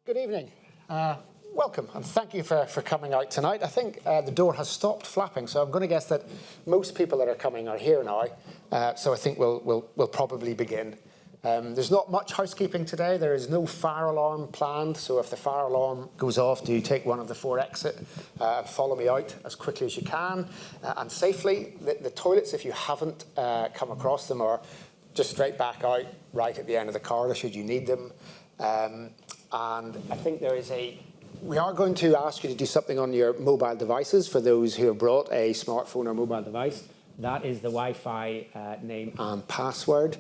Good evening. Welcome and thank you for coming out tonight. I think the door has stopped flapping, so I'm going to guess that most people that are coming are here now. So I think we'll probably begin. There's not much housekeeping today. There is no fire alarm planned, so if the fire alarm goes off, do take one of the 4 exits. Follow me out as quickly as you can and safely. The toilets, if you haven't come across them, are just straight back out right at the end of the corridor should you need them. And I think we are going to ask you to do something on your mobile devices for those who have brought a smartphone or mobile device. That is the Wi-Fi name and password.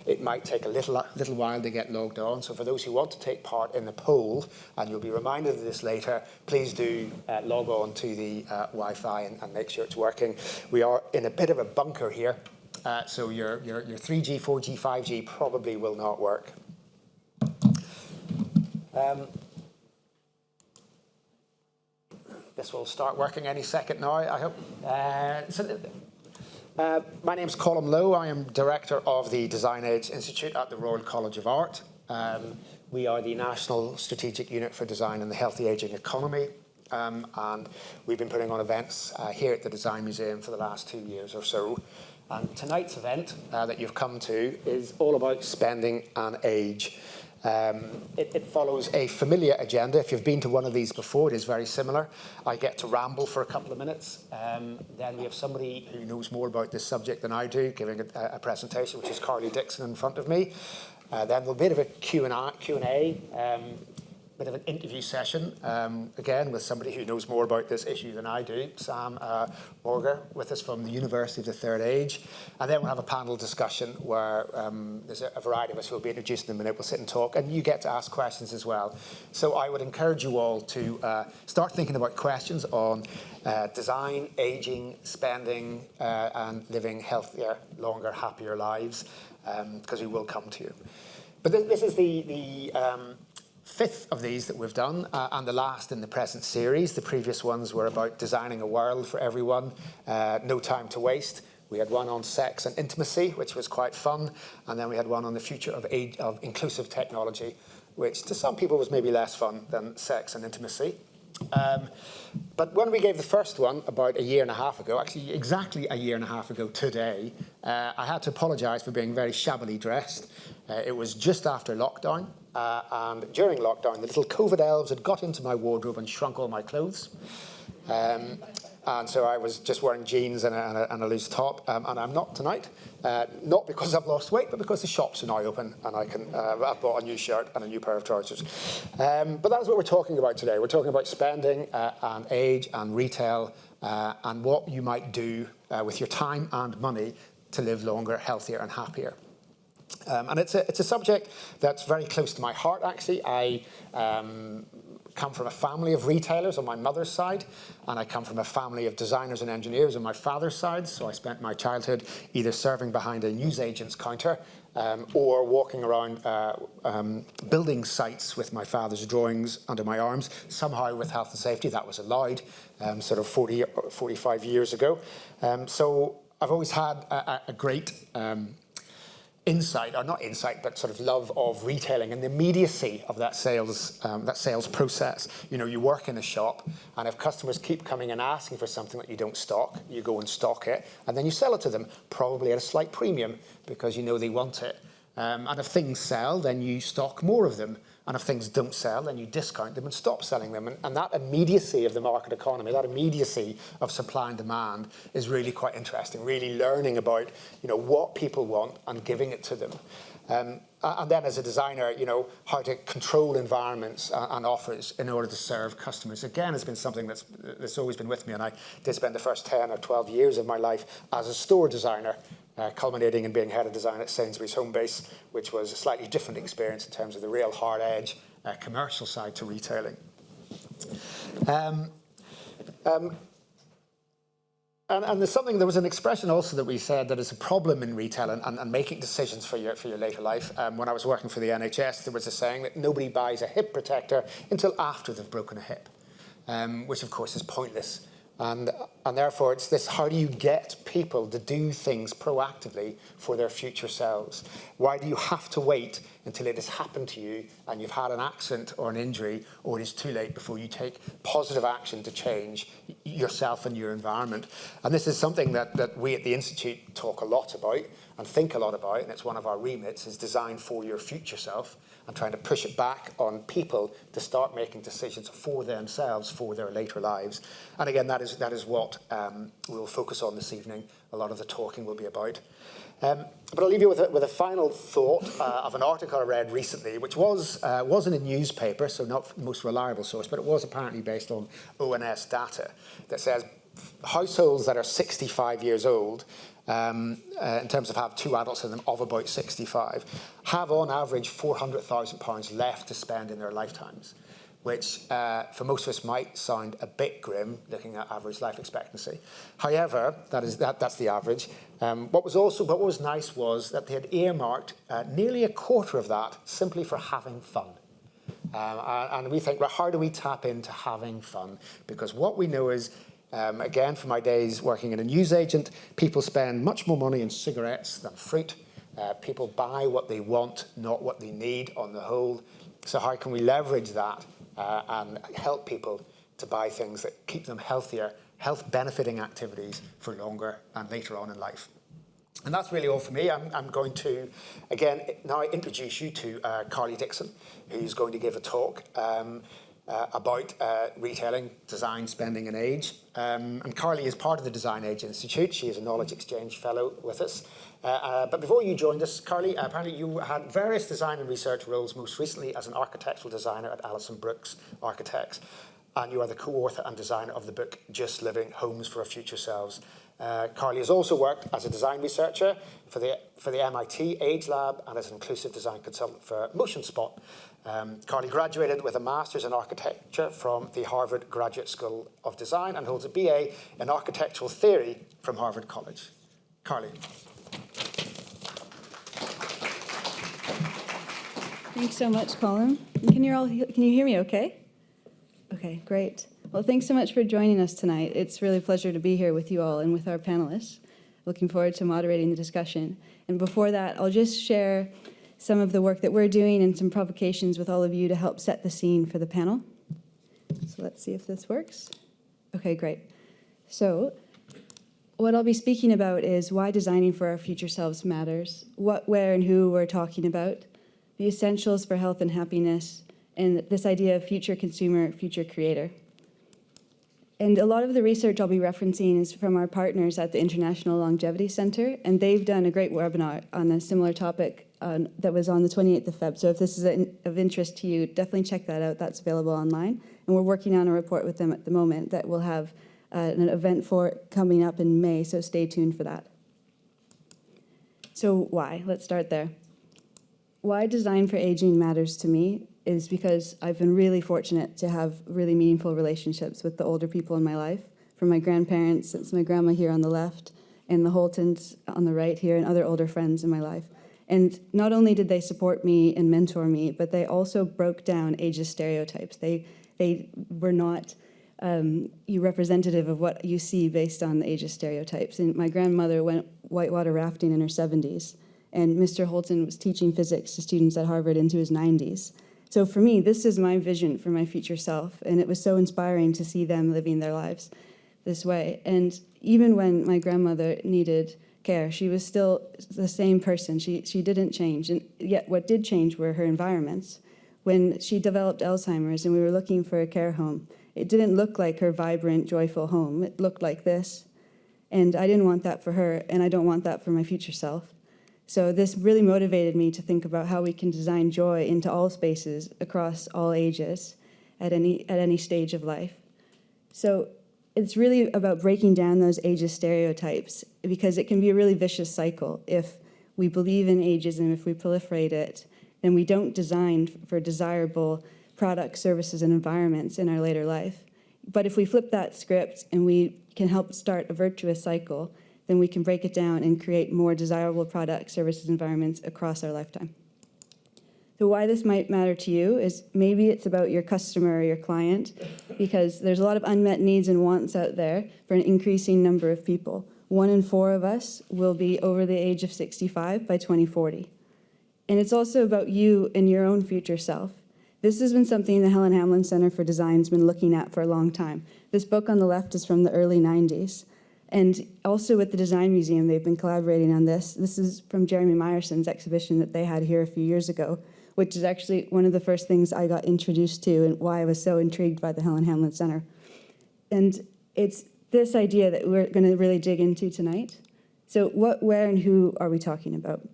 It might take a little while to get logged on. So for those who want to take part in the poll, and you'll be reminded of this later, please do log on to the Wi-Fi and make sure it's working. We are in a bit of a bunker here. So your 3G, 4G, 5G probably will not work. This will start working any second now, I hope. My name's Colm Lowe. I am Director of the Design Age Institute at the Royal College of Art. We are the National Strategic Unit for Design in the Healthy Ageing Economy. And we've been putting on events here at the Design Museum for the last 2 years or so. And tonight's event that you've come to is all about spending and age. It follows a familiar agenda. If you've been to one of these before, it is very similar. I get to ramble for a couple of minutes. Then we have somebody who knows more about this subject than I do, giving a presentation, which is Carly Dixon in front of me. Then there'll be a bit of a Q&A, bit of an interview session, again, with somebody who knows more about this issue than I do, Sam Morger, with us from the University of the Third Age. And then we'll have a panel discussion where there's a variety of us who will be introduced in a minute. We'll sit and talk, and you get to ask questions as well. So I would encourage you all to start thinking about questions on design, aging, spending, and living healthier, longer, happier lives, because we will come to you. But this is the 5th of these that we've done, and the last in the present series. The previous ones were about designing a world for everyone, no time to waste. We had one on sex and intimacy, which was quite fun, and then we had one on the future of inclusive technology, which to some people was maybe less fun than sex and intimacy. But when we gave the first one about a year and a half ago, actually exactly a year and a half ago today, I had to apologise for being very shabbily dressed. It was just after lockdown, and during lockdown, the little COVID elves had got into my wardrobe and shrunk all my clothes. And so I was just wearing jeans and a loose top, and I'm not tonight. Not because I've lost weight, but because the shops are now open and I've bought a new shirt and a new pair of trousers. But that's what we're talking about today. We're talking about spending and age and retail and what you might do with your time and money to live longer, healthier and happier. And it's a subject that's very close to my heart, actually. I come from a family of retailers on my mother's side, and I come from a family of designers and engineers on my father's side. So I spent my childhood either serving behind a newsagent's counter or walking around building sites with my father's drawings under my arms. Somehow with health and safety, that was allowed sort of 40 or 45 years ago. So I've always had a great insight, or not insight, but sort of love of retailing and the immediacy of that sales process. You know, you work in a shop, and if customers keep coming and asking for something that you don't stock, you go and stock it, and then you sell it to them, probably at a slight premium, because you know they want it. And if things sell, then you stock more of them. And if things don't sell, then you discount them and stop selling them. And that immediacy of the market economy, that immediacy of supply and demand is really quite interesting, really learning about, you know, what people want and giving it to them. And then as a designer, you know, how to control environments and offers in order to serve customers. Again, has been something that's always been with me. And I did spend the first 10 or 12 years of my life as a store designer, culminating in being head of design at Sainsbury's Homebase, which was a slightly different experience in terms of the real hard edge commercial side to retailing. And there was an expression also that we said that is a problem in retail and making decisions for your later life. When I was working for the NHS, there was a saying that nobody buys a hip protector until after they've broken a hip, which of course is pointless. And therefore, it's this: how do you get people to do things proactively for their future selves? Why do you have to wait until it has happened to you and you've had an accident or an injury, or it is too late before you take positive action to change yourself and your environment. And this is something that we at the Institute talk a lot about and think a lot about, and it's one of our remits, is design for your future self, and trying to push it back on people to start making decisions for themselves, for their later lives. And again, that is what we'll focus on this evening. A lot of the talking will be about. But I'll leave you with a final thought of an article I read recently, which wasn't a newspaper, so not the most reliable source, but it was apparently based on ONS data that says households that are 65 years old, in terms of have two adults in them of about 65, have on average £400,000 left to spend in their lifetimes, which for most of us might sound a bit grim looking at average life expectancy. However, that's the average. What was nice was that they had earmarked nearly a quarter of that simply for having fun. And we think, well, how do we tap into having fun? Because what we know is, again, from my days working in a newsagent, people spend much more money on cigarettes than fruit. People buy what they want, not what they need on the whole. So how can we leverage that and help people to buy things that keep them healthier, health-benefiting activities for longer and later on in life? And that's really all for me. I'm going to, again, now introduce you to Carly Dixon, who's going to give a talk about retailing, design, spending and age. And Carly is part of the Design Age Institute. She is a Knowledge Exchange Fellow with us. But before you joined us, Carly, apparently you had various design and research roles, most recently as an architectural designer at Alison Brooks Architects. And you are the co-author and designer of the book, Just Living, Homes for Our Future Selves. Carly has also worked as a design researcher for the MIT Age Lab and as an inclusive design consultant for Motion Spot. Carly graduated with a master's in architecture from the Harvard Graduate School of Design and holds a BA in architectural theory from Harvard College. Carly. Thanks so much, Colin. Can you hear me okay? Okay, great. Well, thanks so much for joining us tonight. It's really a pleasure to be here with you all and with our panelists. Looking forward to moderating the discussion. And before that, I'll just share some of the work that we're doing and some provocations with all of you to help set the scene for the panel. So let's see if this works. Okay, great. So what I'll be speaking about is why designing for our future selves matters, what, where, and who we're talking about, the essentials for health and happiness, and this idea of future consumer, future creator. And a lot of the research I'll be referencing is from our partners at the International Longevity Center, and they've done a great webinar on a similar topic that was on the 28th of Feb. So if this is of interest to you, definitely check that out. That's available online. And we're working on a report with them at the moment that we'll have an event for coming up in May, so stay tuned for that. So why? Let's start there. Why design for aging matters to me is because I've been really fortunate to have really meaningful relationships with the older people in my life, from my grandparents, since my grandma here on the left, and the Holtons on the right here, and other older friends in my life. And not only did they support me and mentor me, but they also broke down ageist stereotypes. They were not representative of what you see based on the ageist stereotypes. And my grandmother went whitewater rafting in her 70s, and Mr. Holton was teaching physics to students at Harvard into his 90s. So for me, this is my vision for my future self, and it was so inspiring to see them living their lives this way. And even when my grandmother needed care, she was still the same person. She didn't change, and yet what did change were her environments. When she developed Alzheimer's and we were looking for a care home, it didn't look like her vibrant, joyful home. It looked like this, and I didn't want that for her, and I don't want that for my future self. So this really motivated me to think about how we can design joy into all spaces across all ages at any stage of life. So it's really about breaking down those ageist stereotypes, because it can be a really vicious cycle. If we believe in ageism, if we proliferate it, then we don't design for desirable products, services, and environments in our later life. But if we flip that script and we can help start a virtuous cycle, then we can break it down and create more desirable products, services, environments across our lifetime. So why this might matter to you is maybe it's about your customer or your client, because there's a lot of unmet needs and wants out there for an increasing number of people. 1 in 4 of us will be over the age of 65 by 2040. And it's also about you and your own future self. This has been something the Helen Hamlin Center for Design's been looking at for a long time. This book on the left is from the early 90s. And also with the Design Museum, they've been collaborating on this. This is from Jeremy Meyerson's exhibition that they had here a few years ago, which is actually one of the first things I got introduced to and why I was so intrigued by the Helen Hamlin Center. And it's this idea that we're going to really dig into tonight. So what, where, and who are we talking about?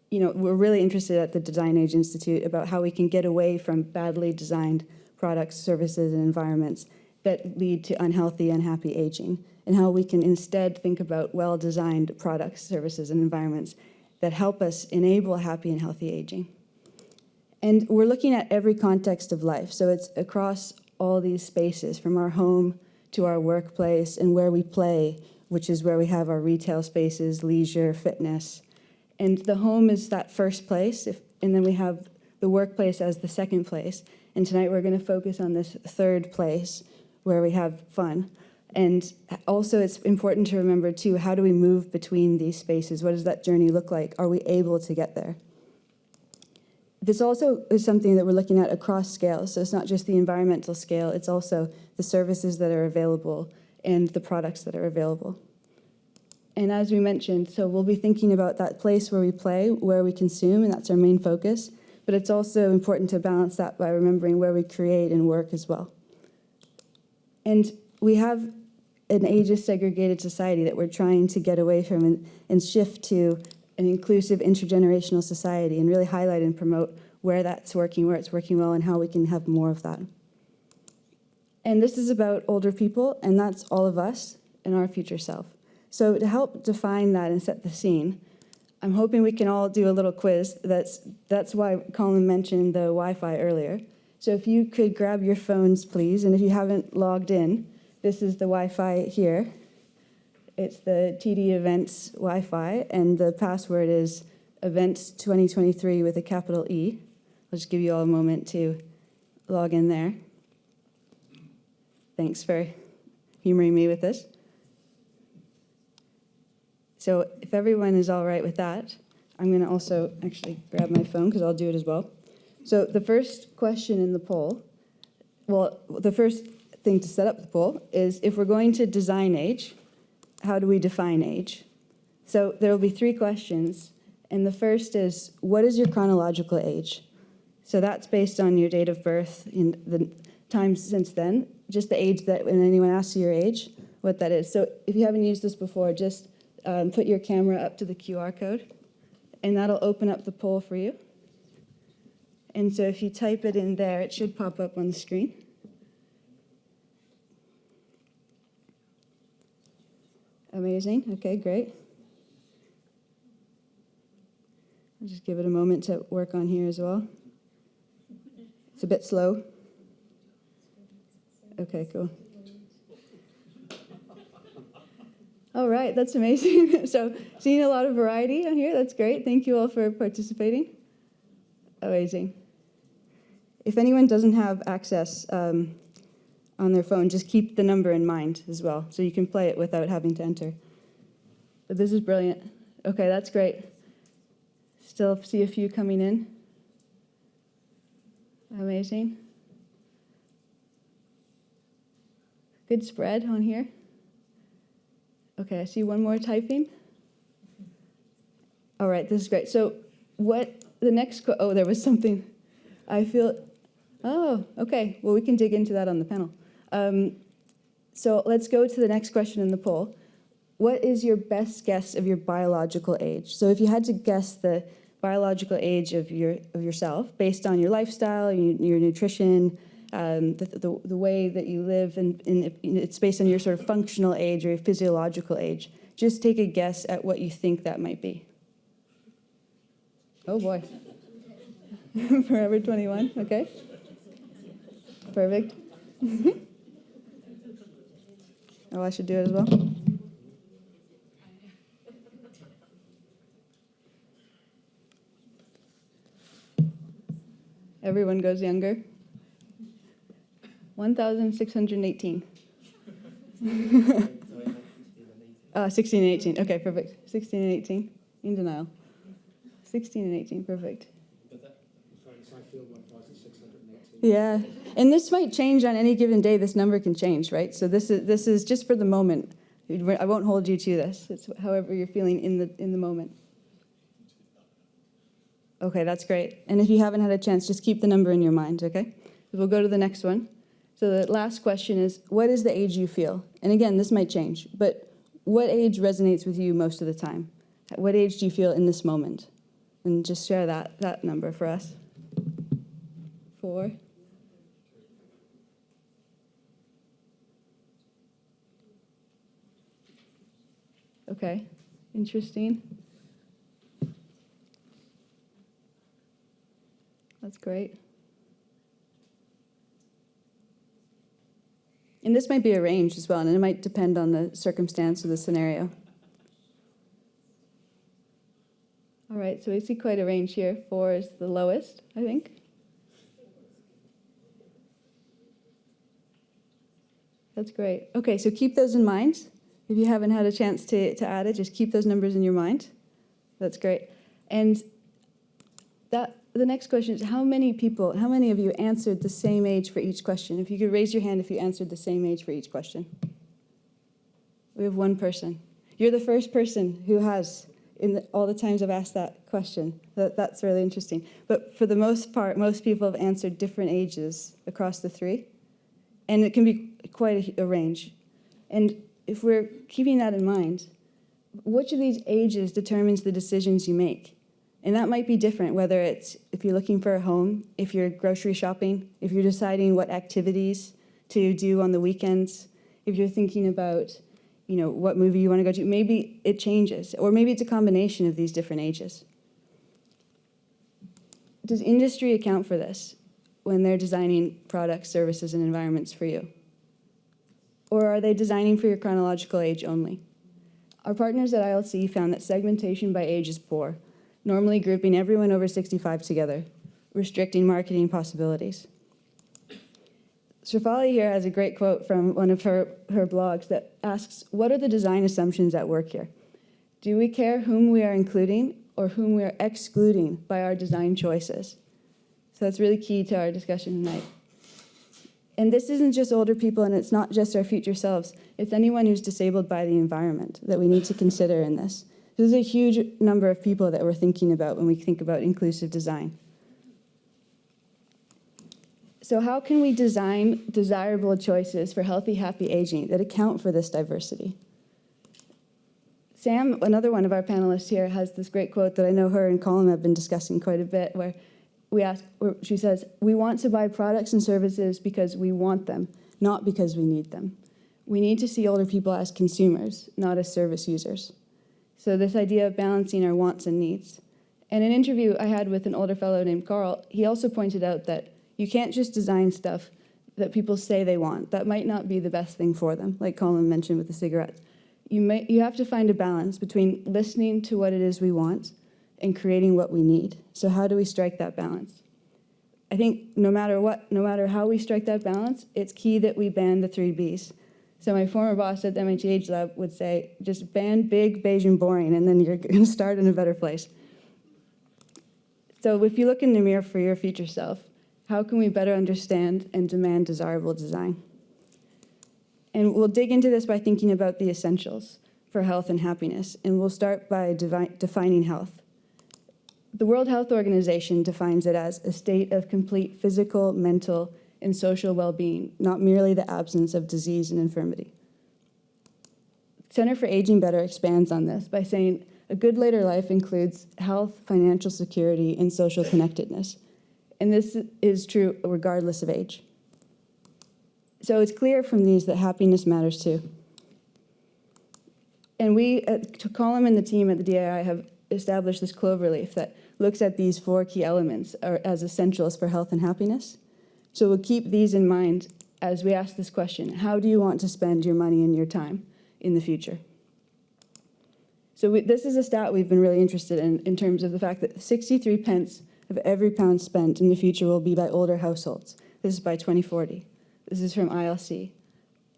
You know, we're really interested at the Design Age Institute about how we can get away from badly designed products, services, and environments that lead to unhealthy, unhappy aging, and how we can instead think about well-designed products, services, and environments that help us enable happy and healthy aging. And we're looking at every context of life, so it's across all these spaces, from our home to our workplace and where we play, which is where we have our retail spaces, leisure, fitness. And the home is that first place, and then we have the workplace as the second place. And tonight we're going to focus on this third place where we have fun. And also it's important to remember, too, how do we move between these spaces? What does that journey look like? Are we able to get there? This also is something that we're looking at across scales. So it's not just the environmental scale, it's also the services that are available and the products that are available. And as we mentioned, so we'll be thinking about that place where we play, where we consume, and that's our main focus. But it's also important to balance that by remembering where we create and work as well. And we have an ageist segregated society that we're trying to get away from and shift to an inclusive intergenerational society and really highlight and promote where that's working, where it's working well, and how we can have more of that. And this is about older people, and that's all of us and our future self. So to help define that and set the scene, I'm hoping we can all do a little quiz. That's why Colin mentioned the Wi-Fi earlier. So if you could grab your phones, please, and if you haven't logged in, this is the Wi-Fi here. It's the TD Events Wi-Fi, and the password is Events 2023 with a capital E. I'll just give you all a moment to log in there. Thanks for humoring me with this. So if everyone is all right with that, I'm going to also actually grab my phone because I'll do it as well. So the first question in the poll, well, the first thing to set up the poll is if we're going to design age, how do we define age? So there will be 3 questions, and the first is, what is your chronological age? So that's based on your date of birth in the times since then, just the age that when anyone asks you your age, what that is. So if you haven't used this before, just put your camera up to the QR code, and that'll open up the poll for you. And so if you type it in there, it should pop up on the screen. Amazing. Okay, great. I'll just give it a moment to work on here as well. It's a bit slow. Okay, cool. All right, that's amazing. So seeing a lot of variety on here, that's great. Thank you all for participating. Amazing. If anyone doesn't have access on their phone, just keep the number in mind as well, so you can play it without having to enter. But this is brilliant. Okay, that's great. Still see a few coming in. Amazing. Good spread on here. Okay, I see one more typing. All right, this is great. So what the next, oh, there was something. I feel, oh, okay. Well, we can dig into that on the panel. So let's go to the next question in the poll. What is your best guess of your biological age? So if you had to guess the biological age of yourself based on your lifestyle, your nutrition, the way that you live, and it's based on your sort of functional age or your physiological age, just take a guess at what you think that might be. Oh boy. Forever 21, okay. Perfect. Oh, I should do it as well. Everyone goes younger. 1,618. 16 and 18. Okay, perfect. 16 and 18. In denial. 16 and 18, perfect. But that, in fairness, I feel 1,618. Yeah, and this might change on any given day. This number can change, right? So this is just for the moment. I won't hold you to this. It's however you're feeling in the moment. Okay, that's great. And if you haven't had a chance, just keep the number in your mind, okay? We'll go to the next one. So the last question is, what is the age you feel? And again, this might change, but what age resonates with you most of the time? At what age do you feel in this moment? And just share that number for us. 4. Okay, interesting. That's great. And this might be a range as well, and it might depend on the circumstance or the scenario. All right, so we see quite a range here. 4 is the lowest, I think. That's great. Okay, so keep those in mind. If you haven't had a chance to add it, just keep those numbers in your mind. That's great. And the next question is, how many of you answered the same age for each question? If you could raise your hand if you answered the same age for each question. We have one person. You're the first person who has, all the times I've asked that question. That's really interesting. But for the most part, most people have answered different ages across the 3. And it can be quite a range. And if we're keeping that in mind, which of these ages determines the decisions you make? And that might be different, whether it's if you're looking for a home, if you're grocery shopping, if you're deciding what activities to do on the weekends, if you're thinking about, what movie you want to go to. Maybe it changes, or maybe it's a combination of these different ages. Does industry account for this when they're designing products, services, and environments for you? Or are they designing for your chronological age only? Our partners at ILC found that segmentation by age is poor, normally grouping everyone over 65 together, restricting marketing possibilities. Shefali here has a great quote from one of her blogs that asks, what are the design assumptions at work here? Do we care whom we are including or whom we are excluding by our design choices? So that's really key to our discussion tonight. And this isn't just older people, and it's not just our future selves. It's anyone who's disabled by the environment that we need to consider in this. There's a huge number of people that we're thinking about when we think about inclusive design. So how can we design desirable choices for healthy, happy aging that account for this diversity? Sam, another one of our panelists here, has this great quote that I know her and Colin have been discussing quite a bit, where she says, we want to buy products and services because we want them, not because we need them. We need to see older people as consumers, not as service users. So this idea of balancing our wants and needs. In an interview I had with an older fellow named Carl, he also pointed out that you can't just design stuff that people say they want. That might not be the best thing for them, like Colin mentioned with the cigarettes. You have to find a balance between listening to what it is we want and creating what we need. So how do we strike that balance? I think no matter how we strike that balance, it's key that we ban the 3 Bs. So my former boss at the MIT Age Lab would say, just ban big, beige, and boring, and then you're going to start in a better place. So if you look in the mirror for your future self, how can we better understand and demand desirable design? And we'll dig into this by thinking about the essentials for health and happiness, and we'll start by defining health. The World Health Organization defines it as a state of complete physical, mental, and social well-being, not merely the absence of disease and infirmity. Center for Aging Better expands on this by saying a good later life includes health, financial security, and social connectedness. And this is true regardless of age. So it's clear from these that happiness matters too. And we, Colin and the team at the DAI, have established this cloverleaf that looks at these 4 key elements as essentials for health and happiness. So we'll keep these in mind as we ask this question: how do you want to spend your money and your time in the future? So this is a stat we've been really interested in terms of the fact that 63 pence of every pound spent in the future will be by older households. This is by 2040. This is from ILC.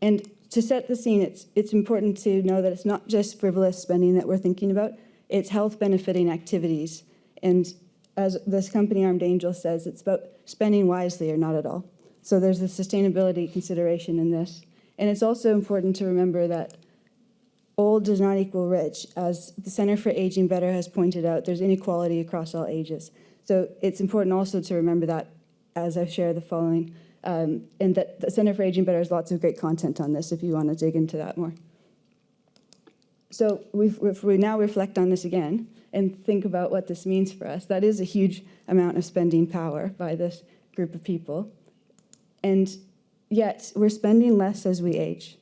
And to set the scene, it's important to know that it's not just frivolous spending that we're thinking about. It's health-benefiting activities And as this company, Armed Angel, says, it's about spending wisely or not at all. So there's the sustainability consideration in this. And it's also important to remember that old does not equal rich. As the Center for Aging Better has pointed out, there's inequality across all ages. So it's important also to remember that as I share the following, and that the Center for Aging Better has lots of great content on this if you want to dig into that more. So if we now reflect on this again and think about what this means for us, that is a huge amount of spending power by this group of people. And yet we're spending less as we age.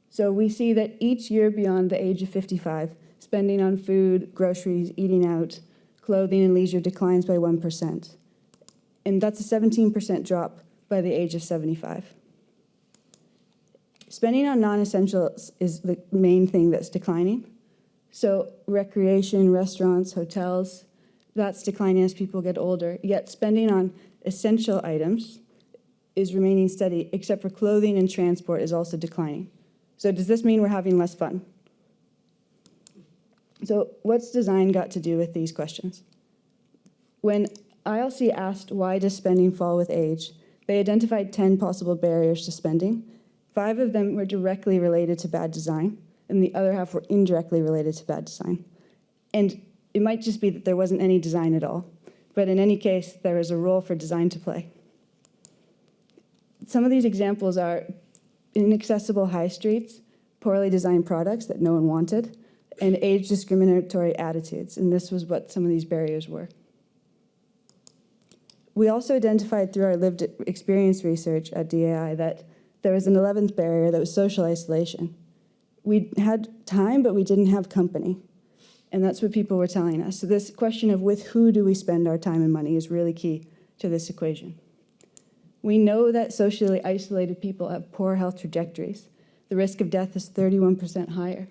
So we see that each year beyond the age of 55, spending on food, groceries, eating out, clothing, and leisure declines by 1%. And that's a 17% drop by the age of 75. Spending on non-essentials is the main thing that's declining. So recreation, restaurants, hotels, that's declining as people get older. Yet spending on essential items is remaining steady, except for clothing and transport is also declining. So does this mean we're having less fun? So what's design got to do with these questions? When ILC asked why does spending fall with age, they identified 10 possible barriers to spending. 5 of them were directly related to bad design, and the other half were indirectly related to bad design. And it might just be that there wasn't any design at all, but in any case, there is a role for design to play. Some of these examples are inaccessible high streets, poorly designed products that no one wanted, and age discriminatory attitudes, and this was what some of these barriers were. We also identified through our lived experience research at DAI that there was an 11th barrier that was social isolation. We had time, but we didn't have company, and that's what people were telling us. So this question of with who do we spend our time and money is really key to this equation. We know that socially isolated people have poor health trajectories. The risk of death is 31% higher.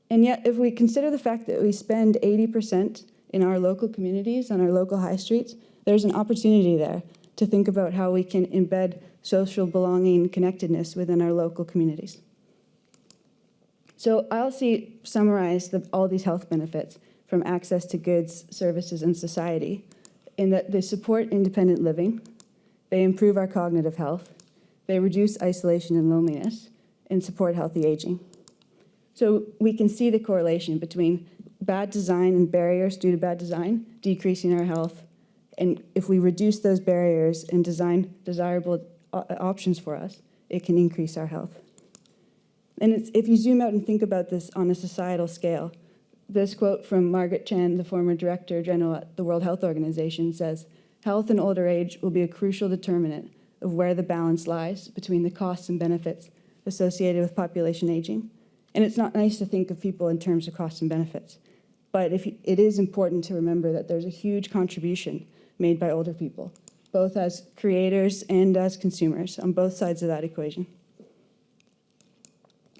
And yet, if we consider the fact that we spend 80% in our local communities, on our local high streets, there's an opportunity there to think about how we can embed social belonging, connectedness within our local communities. So ILC summarized all these health benefits from access to goods, services, and society in that they support independent living, they improve our cognitive health, they reduce isolation and loneliness, and support healthy aging. So we can see the correlation between bad design and barriers due to bad design, decreasing our health, and if we reduce those barriers and design desirable options for us, it can increase our health. And if you zoom out and think about this on a societal scale, this quote from Margaret Chan, the former Director General at the World Health Organization, says, "Health in older age will be a crucial determinant of where the balance lies between the costs and benefits associated with population aging." And it's not nice to think of people in terms of costs and benefits, but it is important to remember that there's a huge contribution made by older people, both as creators and as consumers, on both sides of that equation.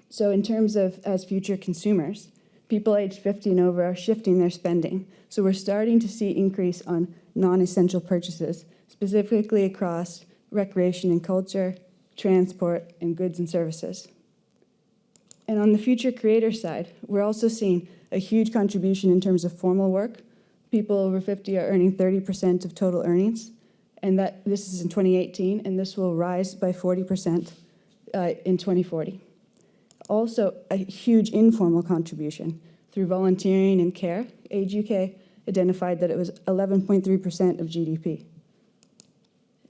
So in terms of as future consumers, people aged 50 and over are shifting their spending. So we're starting to see increase on non-essential purchases, specifically across recreation and culture, transport, and goods and services. And on the future creator side, we're also seeing a huge contribution in terms of formal work. People over 50 are earning 30% of total earnings, and that this is in 2018, and this will rise by 40% in 2040. Also, a huge informal contribution through volunteering and care. Age UK identified that it was 11.3% of GDP.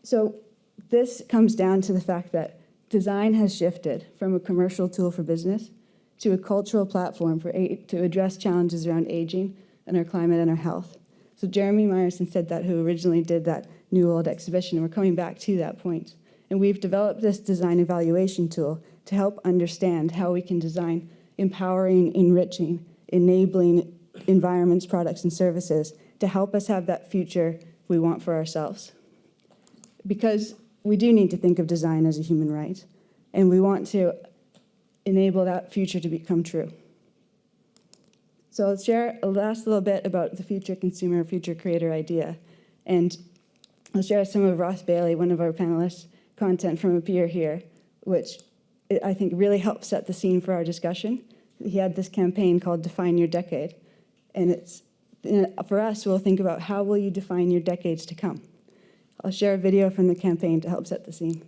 So this comes down to the fact that design has shifted from a commercial tool for business to a cultural platform to address challenges around aging and our climate and our health. So Jeremy Myerson said that, who originally did that New Old exhibition, and we're coming back to that point. And we've developed this design evaluation tool to help understand how we can design empowering, enriching, enabling environments, products, and services to help us have that future we want for ourselves. Because we do need to think of design as a human right, and we want to enable that future to become true. So I'll share a last little bit about the future consumer, future creator idea. And I'll share some of Ross Bailey, one of our panelists, content from a peer here, which I think really helps set the scene for our discussion. He had this campaign called Define Your Decade, and for us, we'll think about how will you define your decades to come. I'll share a video from the campaign to help set the scene.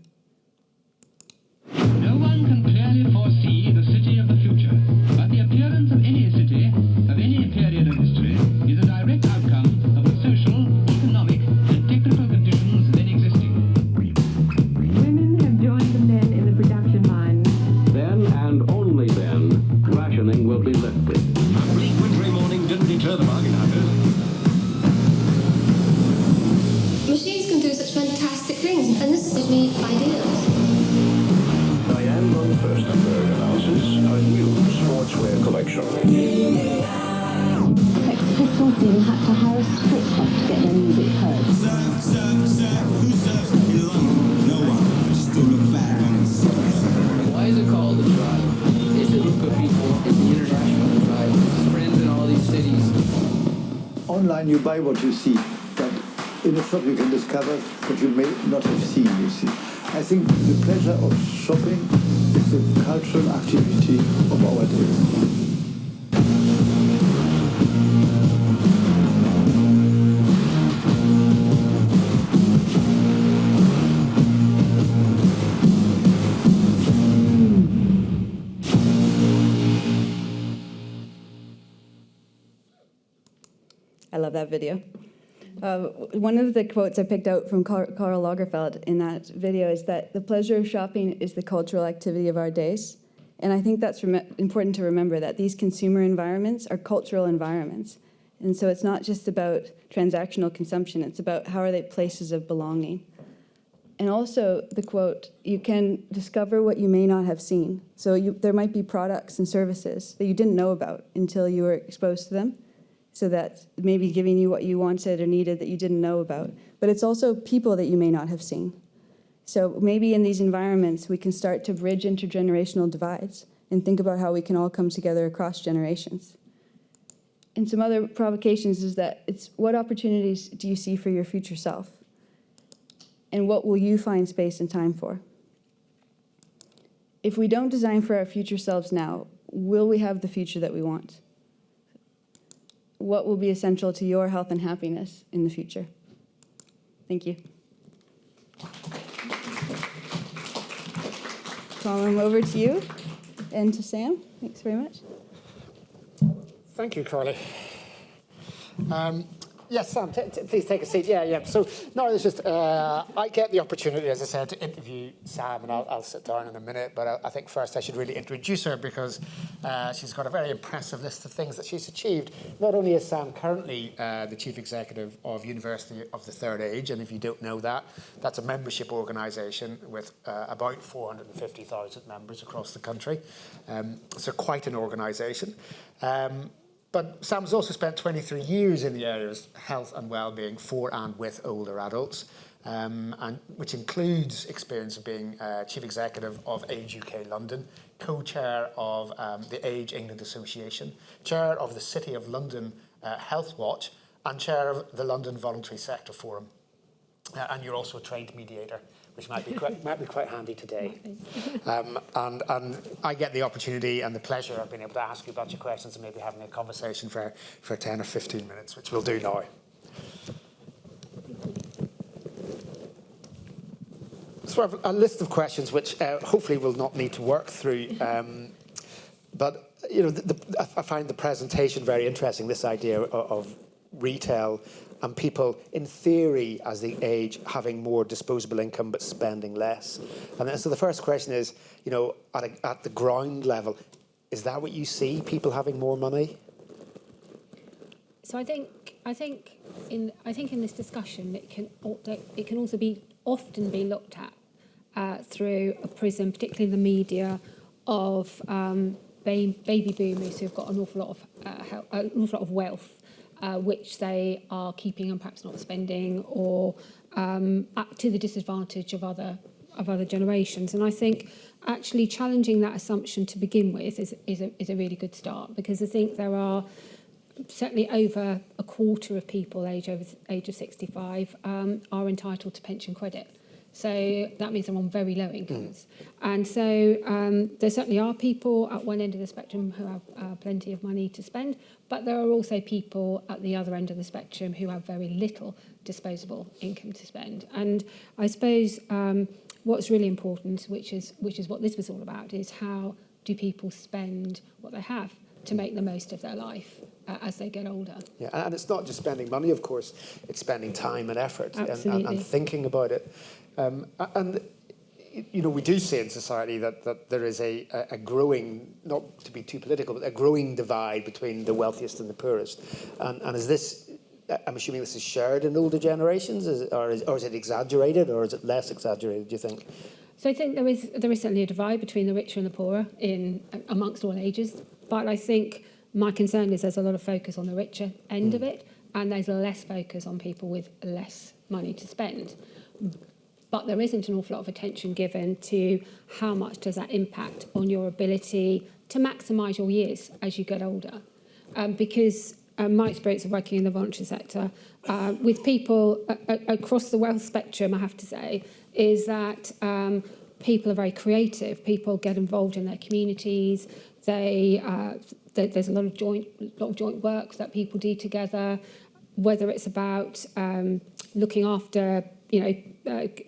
No one can clearly foresee the city of the future, but the appearance of any city, of any period of history, is a direct outcome of the social, economic, and technical conditions then existing. Women have joined the men in the production lines. Then and only then, rationing will be lifted. A bleak wintry morning didn't deter the bargain hunters. Machines can do such fantastic things, and this gives me ideas. Diane von Furstenberg announces a new sportswear collection. Sex Pistols even had to hire a strip club to get their music heard. Why is it called the Tribe? It's a group of people. It's the international tribe. It's friends in all these cities. Online you buy what you see, but in a shop you can discover what you may not have seen, you see. I think the pleasure of shopping is the cultural activity of our days. I love that video. One of the quotes I picked out from Karl Lagerfeld in that video is that the pleasure of shopping is the cultural activity of our days. And I think that's important to remember, that these consumer environments are cultural environments. And so it's not just about transactional consumption, it's about how are they places of belonging. And also the quote, you can discover what you may not have seen. So there might be products and services that you didn't know about until you were exposed to them. So that maybe giving you what you wanted or needed that you didn't know about. But it's also people that you may not have seen. So maybe in these environments, we can start to bridge intergenerational divides and think about how we can all come together across generations. And some other provocations is that it's what opportunities do you see for your future self? And what will you find space and time for? If we don't design for our future selves now, will we have the future that we want? What will be essential to your health and happiness in the future? Thank you. Colin, over to you and to Sam. Thanks very much. Thank you, Carly. Yes, Sam, please take a seat. Yeah. So, no, it's just, I get the opportunity, as I said, to interview Sam, and I'll sit down in a minute, but I think first I should really introduce her because she's got a very impressive list of things that she's achieved. Not only is Sam currently the Chief Executive of University of the Third Age, and if you don't know that, that's a membership organisation with about 450,000 members across the country. So quite an organisation. But Sam's also spent 23 years in the areas of health and well-being for and with older adults, and which includes experience of being Chief Executive of Age UK London, co-chair of the Age England Association, chair of the City of London Health Watch, and chair of the London Voluntary Sector Forum. And you're also a trained mediator, which might be quite handy today. And I get the opportunity and the pleasure of being able to ask you a bunch of questions and maybe having a conversation for 10 or 15 minutes, which we'll do now. So I have a list of questions which hopefully we'll not need to work through. But you know, I find the presentation very interesting, this idea of retail and people, in theory, as they age, having more disposable income but spending less. And then, so the first question is, you know, at the ground level, is that what you see, people having more money? So I think in this discussion, it can also often be looked at through a prism, particularly in the media, of baby boomers who've got an awful lot of wealth. Which they are keeping and perhaps not spending, or to the disadvantage of other generations. And I think actually challenging that assumption to begin with is a really good start, because I think there are certainly over a quarter of people age of 65 are entitled to pension credit. So that means they're on very low incomes. And so there certainly are people at one end of the spectrum who have plenty of money to spend, but there are also people at the other end of the spectrum who have very little disposable income to spend. And I suppose what's really important, which is what this was all about, is how do people spend what they have to make the most of their life as they get older. Yeah, and it's not just spending money, of course, it's spending time and effort and thinking about it. And you know, we do see in society that there is a growing, not to be too political, but a growing divide between the wealthiest and the poorest. And is this, I'm assuming this is shared in older generations, or is it exaggerated, or is it less exaggerated, do you think? So I think there is certainly a divide between the richer and the poorer amongst all ages. But I think my concern is there's a lot of focus on the richer end of it, and there's less focus on people with less money to spend. But there isn't an awful lot of attention given to how much does that impact on your ability to maximise your years as you get older. Because my experience of working in the voluntary sector with people across the wealth spectrum, I have to say, is that people are very creative. People get involved in their communities. There's a lot of joint work that people do together, whether it's about looking after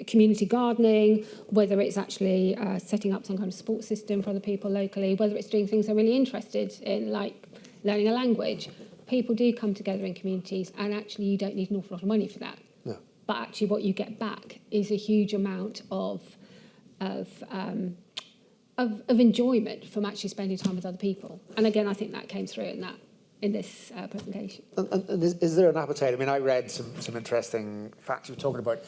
community gardening, whether it's actually setting up some kind of support system for other people locally, whether it's doing things they're really interested in, like learning a language. People do come together in communities, and actually you don't need an awful lot of money for that. No. But actually what you get back is a huge amount of enjoyment from actually spending time with other people. And again, I think that came through in this presentation. And is there an appetite? I mean, I read some interesting facts. You were talking about,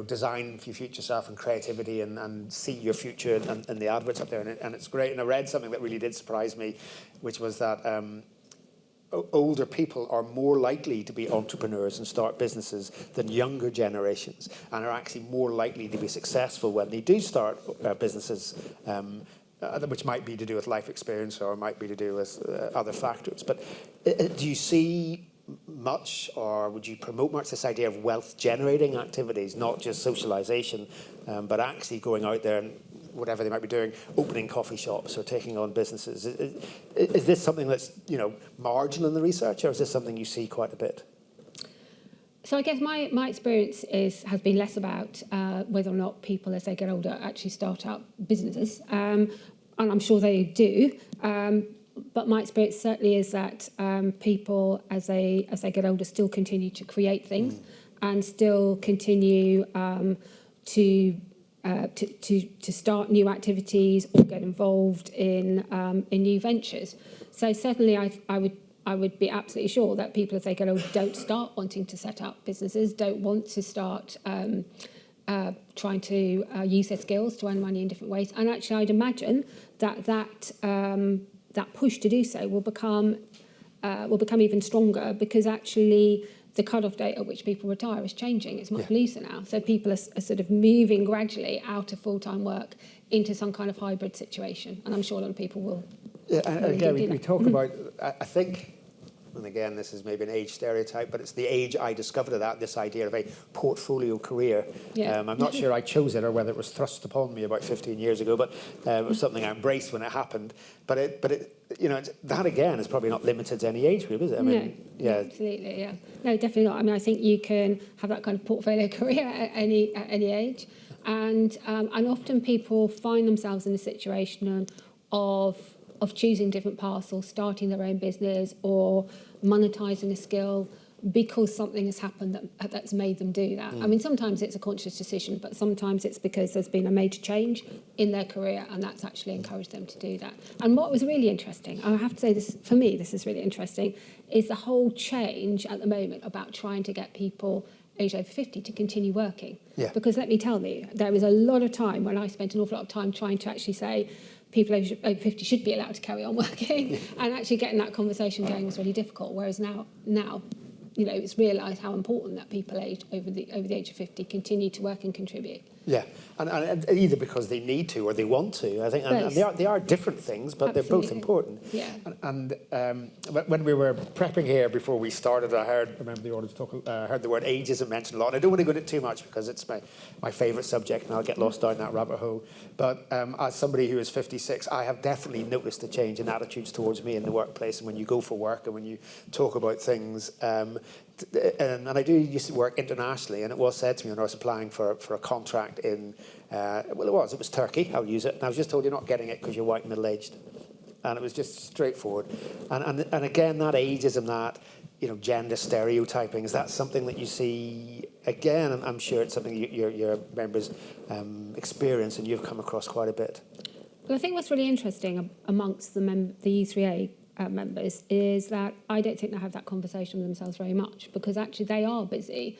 design for your future self and creativity and see your future and the adverts up there, and it's great. And I read something that really did surprise me, which was that older people are more likely to be entrepreneurs and start businesses than younger generations, and are actually more likely to be successful when they do start businesses, which might be to do with life experience or might be to do with other factors. But do you see much, or would you promote much, this idea of wealth generating activities, not just socialization, but actually going out there and whatever they might be doing, opening coffee shops or taking on businesses? Is this something that's marginal in the research, or is this something you see quite a bit? So I guess my experience has been less about whether or not people as they get older actually start up businesses, and I'm sure they do. But my experience certainly is that people as they get older still continue to create things and still continue to start new activities or get involved in new ventures. So certainly I would be absolutely sure that people as they get older don't start wanting to set up businesses, don't want to start trying to use their skills to earn money in different ways. And actually I'd imagine that push to do so will become even stronger, because actually the cut-off date at which people retire is changing. It's much looser now. So people are sort of moving gradually out of full-time work into some kind of hybrid situation. And I'm sure a lot of people will. Yeah, and again, we talk about, I think, and again, this is maybe an age stereotype, but it's the age I discovered this idea of a portfolio career. Yeah. I'm not sure I chose it or whether it was thrust upon me about 15 years ago, but it was something I embraced when it happened. But that again is probably not limited to any age group, is it? I mean, no, absolutely, yeah. No, definitely not. I mean, I think you can have that kind of portfolio career at any age, and often people find themselves in a situation of choosing different paths or starting their own business or monetising a skill because something has happened that's made them do that. I mean, sometimes it's a conscious decision, but sometimes it's because there's been a major change in their career and that's actually encouraged them to do that. And what was really interesting, I have to say this, for me, this is really interesting, is the whole change at the moment about trying to get people aged over 50 to continue working. Yeah. Because let me tell you, there was a lot of time when I spent an awful lot of time trying to actually say people over 50 should be allowed to carry on working, and actually getting that conversation going was really difficult. Whereas now it's realised how important that people aged over the age of 50 continue to work and contribute. Yeah, and either because they need to or they want to. I think, and they are different things, but they're both important. Yeah. And when we were prepping here before we started, I remember the audience heard the word ageism mentioned a lot. And I don't want to go into it too much because it's my favourite subject, and I'll get lost down that rabbit hole. But as somebody who is 56, I have definitely noticed a change in attitudes towards me in the workplace, and when you go for work and when you talk about things. And I do used to work internationally, and it was said to me when I was applying for a contract in, it was Turkey, I'll use it, and I was just told you're not getting it because you're white and middle-aged. And it was just straightforward. And again, that ageism, that, gender stereotyping, is that something that you see again? I'm sure it's something your members experience and you've come across quite a bit. Well, I think what's really interesting amongst the E3A members is that I don't think they have that conversation with themselves very much, because actually they are busy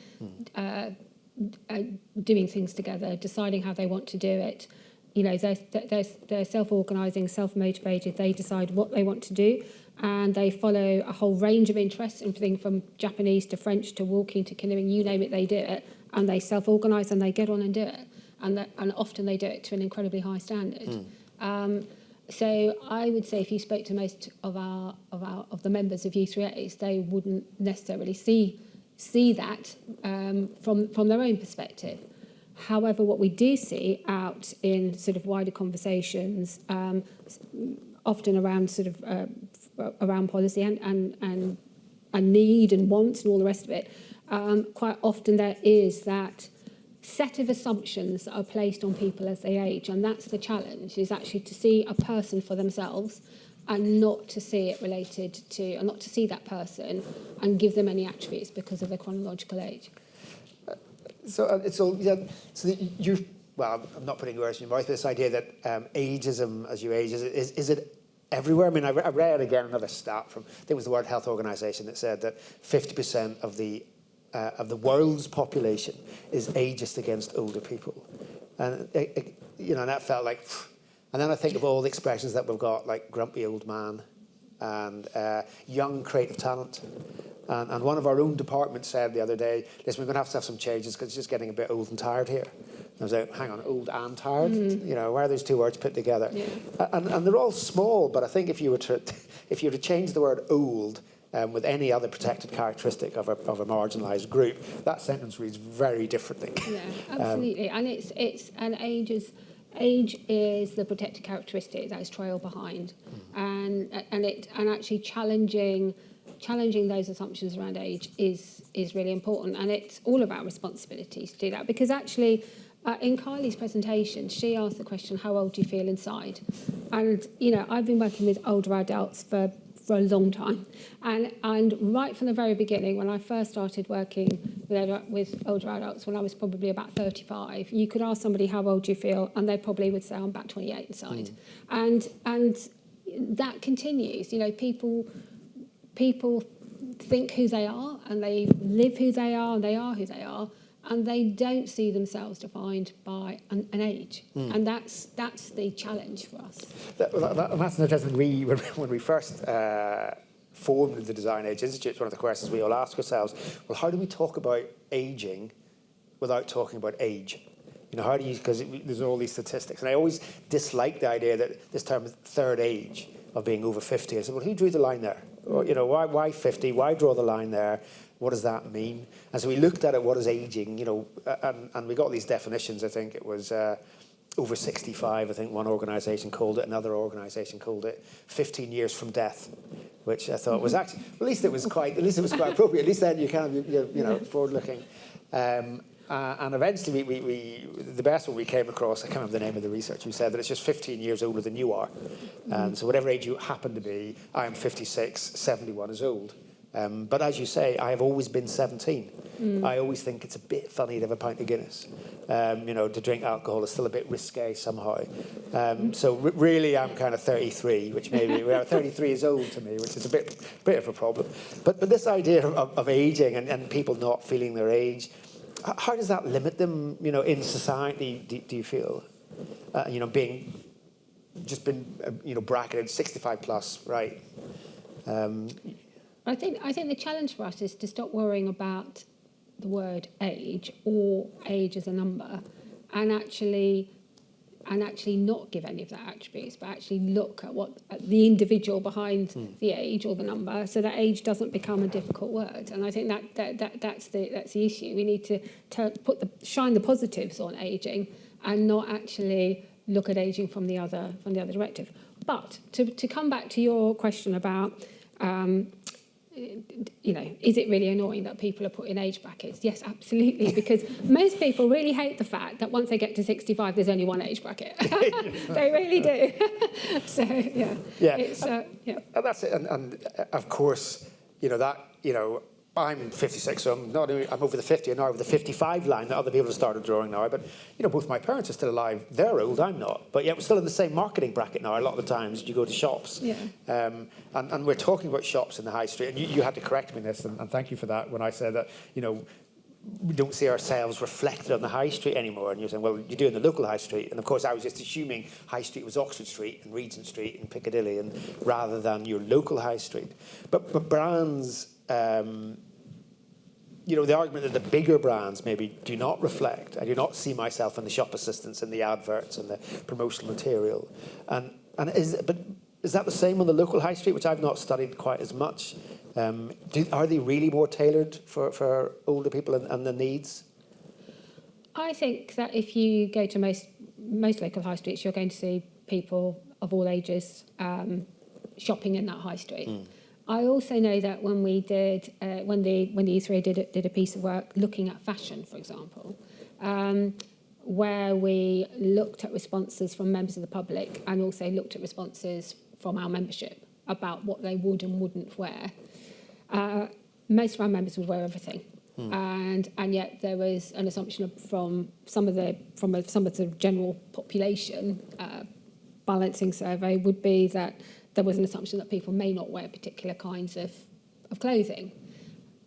doing things together, deciding how they want to do it. They're self-organising, self-motivated. They decide what they want to do, and they follow a whole range of interests, everything from Japanese to French to walking to canoeing, you name it, they do it, and they self-organise and they get on and do it, and often they do it to an incredibly high standard. So I would say if you spoke to most of the members of U3As, they wouldn't necessarily see that from their own perspective. However, what we do see out in sort of wider conversations, often around sort of around policy and need and wants and all the rest of it, quite often there is that set of assumptions that are placed on people as they age, and that's the challenge, is actually to see a person for themselves and not to see it related to, and not to see that person and give them any attributes because of their chronological age. So well, I'm not putting words in your mouth, but this idea that ageism as you age, is it everywhere? I mean, I read again another stat from, I think it was the World Health Organization, that said that 50% of the world's population is ageist against older people. And, and that felt like, and then I think of all the expressions that we've got, like grumpy old man and young creative talent. And one of our own departments said the other day, listen, we're going to have some changes because it's just getting a bit old and tired here. And I was like, hang on, old and tired? Where are those two words put together? Yeah. And they're all small, but I think if you were to change the word old with any other protected characteristic of a marginalised group, that sentence reads very differently. Yeah, absolutely. And age is the protected characteristic that is trailed behind, and actually challenging those assumptions around age is really important, and it's all about responsibility to do that, because actually in Kylie's presentation she asked the question, how old do you feel inside? And I've been working with older adults for a long time, and right from the very beginning, when I first started working with older adults, when I was probably about 35, you could ask somebody how old do you feel, and they probably would say I'm about 28 inside. And that continues. People think who they are, and they live who they are, and they are who they are, and they don't see themselves defined by an age. And that's the challenge for us. That's interesting. When we first formed the Design Age Institute, one of the questions we all ask ourselves, well, how do we talk about aging without talking about age? How do you, because there's all these statistics, and I always dislike the idea that this term third age of being over 50. I said, well, who drew the line there? Or, why 50? Why draw the line there? What does that mean? And so we looked at it, what is aging, and we got these definitions. I think it was over 65, I think one organisation called it, another organisation called it 15 years from death, which I thought was actually, at least it was quite appropriate. At least then you kind of, forward-looking. And eventually, the best one we came across, I can't remember the name of the research, we said that it's just 15 years older than you are. And so whatever age you happen to be, I am 56, 71 is old. But as you say, I have always been 17. I always think it's a bit funny to have a pint of Guinness. To drink alcohol is still a bit risque somehow. So really, I'm kind of 33, which maybe 33 is old to me, which is a bit of a problem. But this idea of aging and people not feeling their age, how does that limit them, in society? Do you feel, being bracketed 65 plus, right? I think the challenge for us is to stop worrying about the word age or age as a number, and actually not give any of that attributes, but actually look at the individual behind the age or the number, so that age doesn't become a difficult word. And I think that's the issue. We need to shine the positives on aging and not actually look at aging from the other directive. But to come back to your question about is it really annoying that people are put in age brackets? Yes, absolutely, because most people really hate the fact that once they get to 65, there's only one age bracket. They really do. So, yeah. It's, And that's it. And of course, I'm 56, so I'm over the 50 and now over the 55 line that other people have started drawing now. But, both my parents are still alive. They're old, I'm not. But yet we're still in the same marketing bracket now a lot of the times you go to shops. Yeah. And we're talking about shops in the high street. And you had to correct me in this, and thank you for that, when I said that, we don't see ourselves reflected on the high street anymore. And you're saying, well, you do in the local high street. And of course, I was just assuming high street was Oxford Street and Regent Street and Piccadilly, and rather than your local high street. But brands... the argument that the bigger brands maybe do not reflect. I do not see myself in the shop assistants and the adverts and the promotional material. But is that the same on the local high street, which I've not studied quite as much? Are they really more tailored for older people and their needs? I think that if you go to most local high streets, you're going to see people of all ages shopping in that high street. I also know that when we did, when the E3 did a piece of work looking at fashion, for example, where we looked at responses from members of the public and also looked at responses from our membership about what they would and wouldn't wear. Most of our members would wear everything, and yet there was an assumption from some of the general population balancing survey would be that there was an assumption that people may not wear particular kinds of clothing.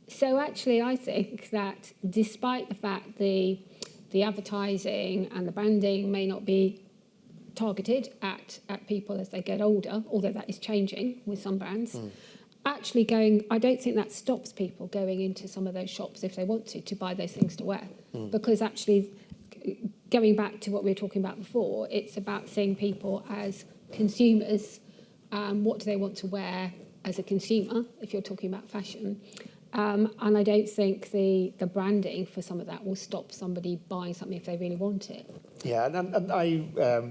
So actually, I think that despite the fact the advertising and the branding may not be targeted at people as they get older, although that is changing with some brands, actually I don't think that stops people going into some of those shops if they want to buy those things to wear. Because actually, going back to what we were talking about before, it's about seeing people as consumers. What do they want to wear as a consumer, if you're talking about fashion? And I don't think the branding for some of that will stop somebody buying something if they really want it. Yeah, and I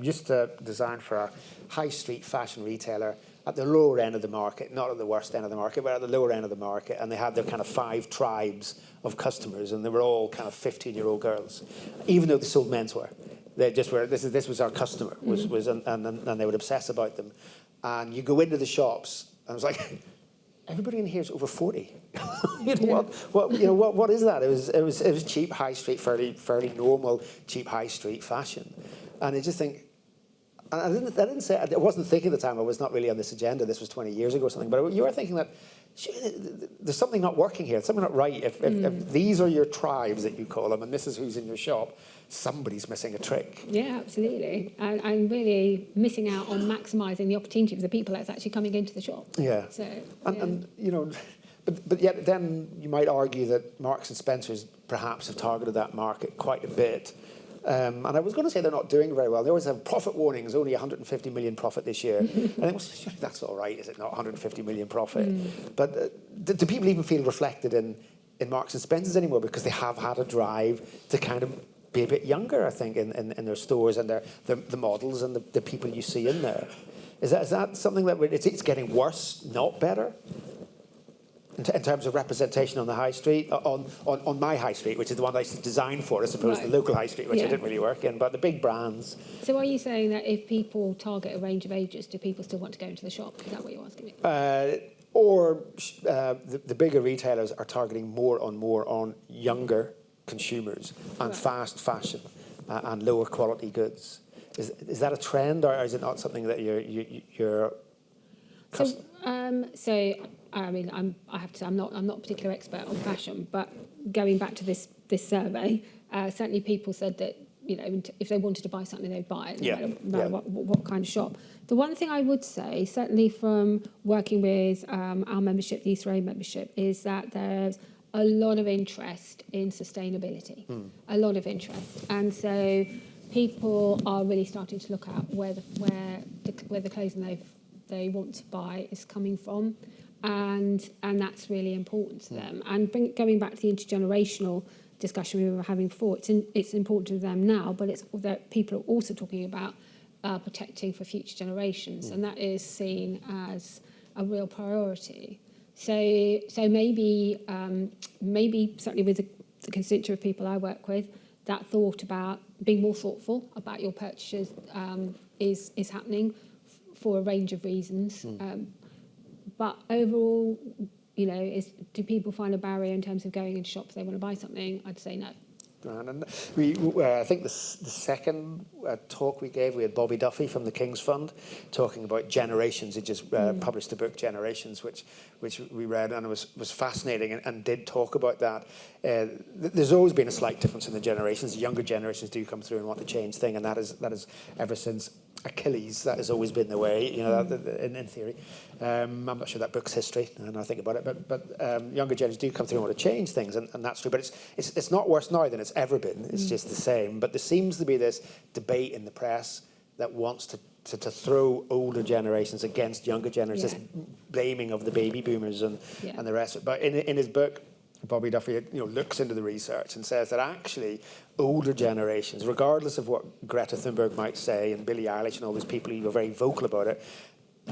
used to design for a high street fashion retailer at the lower end of the market, not at the worst end of the market, but at the lower end of the market, and they had their kind of 5 tribes of customers, and they were all kind of 15-year-old girls, even though they sold menswear. They just were, this was our customer, and they would obsess about them. And you go into the shops, and I was like, everybody in here is over 40. What is that? It was cheap high street, fairly normal cheap high street fashion, and I just think, and I didn't say, I wasn't thinking at the time. I was not really on this agenda. This was 20 years ago or something. But you were thinking that there's something not working here. Something not right. If these are your tribes that you call them, and this is who's in your shop, somebody's missing a trick. Yeah, absolutely. And really missing out on maximising the opportunity for the people that's actually coming into the shop. Yeah. So, and but yet then you might argue that Marks and Spencer's perhaps have targeted that market quite a bit. And I was going to say they're not doing very well. They always have profit warnings, only 150 million profit this year. And I was surely that's all right, is it not? 150 million profit. But do people even feel reflected in Marks and Spencer's anymore? Because they have had a drive to kind of be a bit younger, I think, in their stores and the models and the people you see in there. Is that something that it's getting worse, not better? In terms of representation on the high street, on my high street, which is the one I designed for, as opposed to the local high street, which I didn't really work in, but the big brands. So are you saying that if people target a range of ages, do people still want to go into the shop? Is that what you're asking me? The bigger retailers are targeting more on younger consumers and fast fashion and lower quality goods. Is that a trend, or is it not something that you're So, I mean, I have to say I'm not a particular expert on fashion, but going back to this survey, certainly people said that you know, if they wanted to buy something, they'd buy it, no matter Yeah. what kind of shop. The one thing I would say, certainly from working with our membership, the Easter Aid membership, is that there's a lot of interest in sustainability, a lot of interest. And so people are really starting to look at where the clothing they want to buy is coming from. And that's really important to them. And going back to the intergenerational discussion we were having before, it's important to them now, but it's that people are also talking about protecting for future generations, and that is seen as a real priority. So maybe certainly with the constituent of people I work with, that thought about being more thoughtful about your purchases is happening for a range of reasons. But overall, you know, do people find a barrier in terms of going into shops if they want to buy something? I'd say no. And I think the second talk we gave, we had Bobby Duffy from the King's Fund talking about generations. He just published the book Generations, which we read, and it was fascinating and did talk about that. There's always been a slight difference in the generations. The younger generations do come through and want to change things, and that is ever since Achilles, that has always been the way, you know, in theory. I'm not sure that book's history, and I think about it, but younger generations do come through and want to change things, and that's true. But it's not worse now than it's ever been. It's just the same. But there seems to be this debate in the press that wants to throw older generations against younger generations, this blaming of the baby boomers and the rest of it. But in his book, Bobby Duffy, looks into the research and says that actually older generations, regardless of what Greta Thunberg might say and Billie Eilish and all these people who are very vocal about it,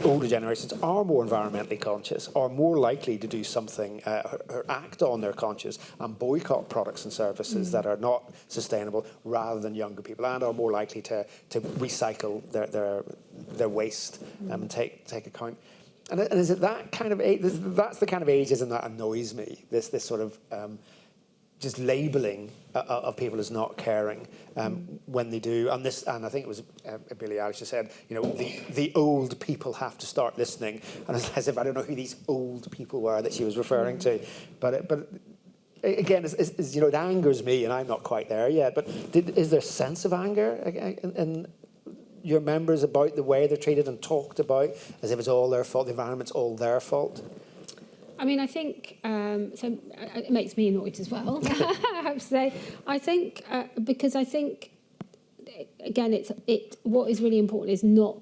older generations are more environmentally conscious, are more likely to do something or act on their conscience and boycott products and services that are not sustainable rather than younger people, and are more likely to recycle their waste and take account. And is it that kind of age? That's the kind of ageism that annoys me. This sort of just labelling of people as not caring when they do. And I think it was Billie Eilish who said, the old people have to start listening. And as if I don't know who these old people were that she was referring to, but again, it angers me, and I'm not quite there yet. But is there a sense of anger in your members about the way they're treated and talked about as if it's all their fault, the environment's all their fault? I mean, I think, so it makes me annoyed as well, I have to say. I think, because I think, again, what is really important is not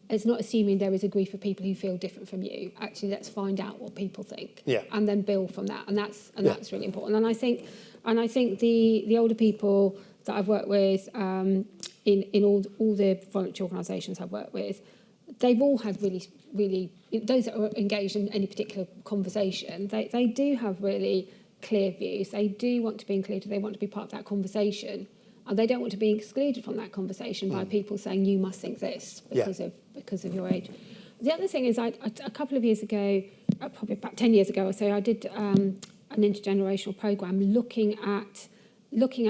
assuming there is a group of people who feel different from you. Actually, let's find out what people think, and then build from that, and that's really important. And I think the older people that I've worked with in all the voluntary organisations I've worked with, they've all had really those that are engaged in any particular conversation, they do have really clear views. They do want to be included. They want to be part of that conversation. And they don't want to be excluded from that conversation by people saying, you must think this because of your age. The other thing is, a couple of years ago, probably about 10 years ago or so, I did an intergenerational programme looking at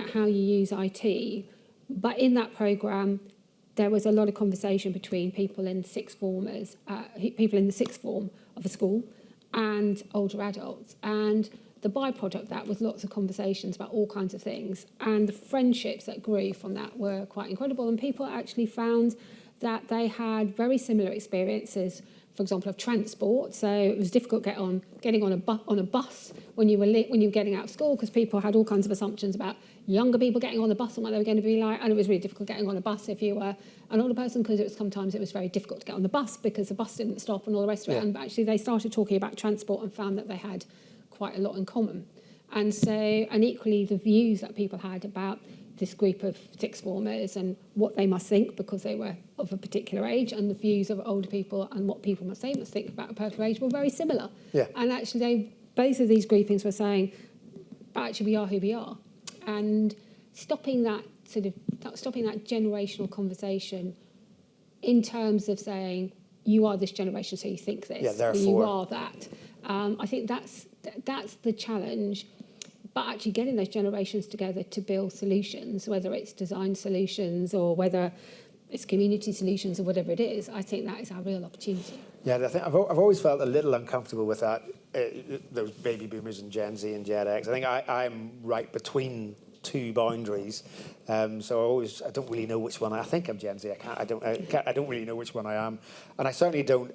how you use IT. But in that programme, there was a lot of conversation between people in sixth formers, people in the sixth form of a school, and older adults. And the byproduct of that was lots of conversations about all kinds of things. And the friendships that grew from that were quite incredible. And people actually found that they had very similar experiences, for example, of transport. So it was difficult getting on a bus when you were getting out of school, because people had all kinds of assumptions about younger people getting on the bus and what they were going to be like. And it was really difficult getting on a bus if you were an older person, because sometimes it was very difficult to get on the bus because the bus didn't stop and all the rest of it. And actually they started talking about transport and found that they had quite a lot in common. And equally the views that people had about this group of sixth formers and what they must think because they were of a particular age, and the views of older people and what people must think about a particular age were very similar. And actually both of these groupings were saying, but actually we are who we are. And stopping that generational conversation in terms of saying, you are this generation, so you think this, or you are that. I think that's the challenge. But actually getting those generations together to build solutions, whether it's design solutions or whether it's community solutions or whatever it is, I think that is our real opportunity. Yeah, I think I've always felt a little uncomfortable with that, those baby boomers and Gen Z and Gen X. I think I'm right between two boundaries. So I don't really know which one. I think I'm Gen Z. I don't really know which one I am, and I certainly don't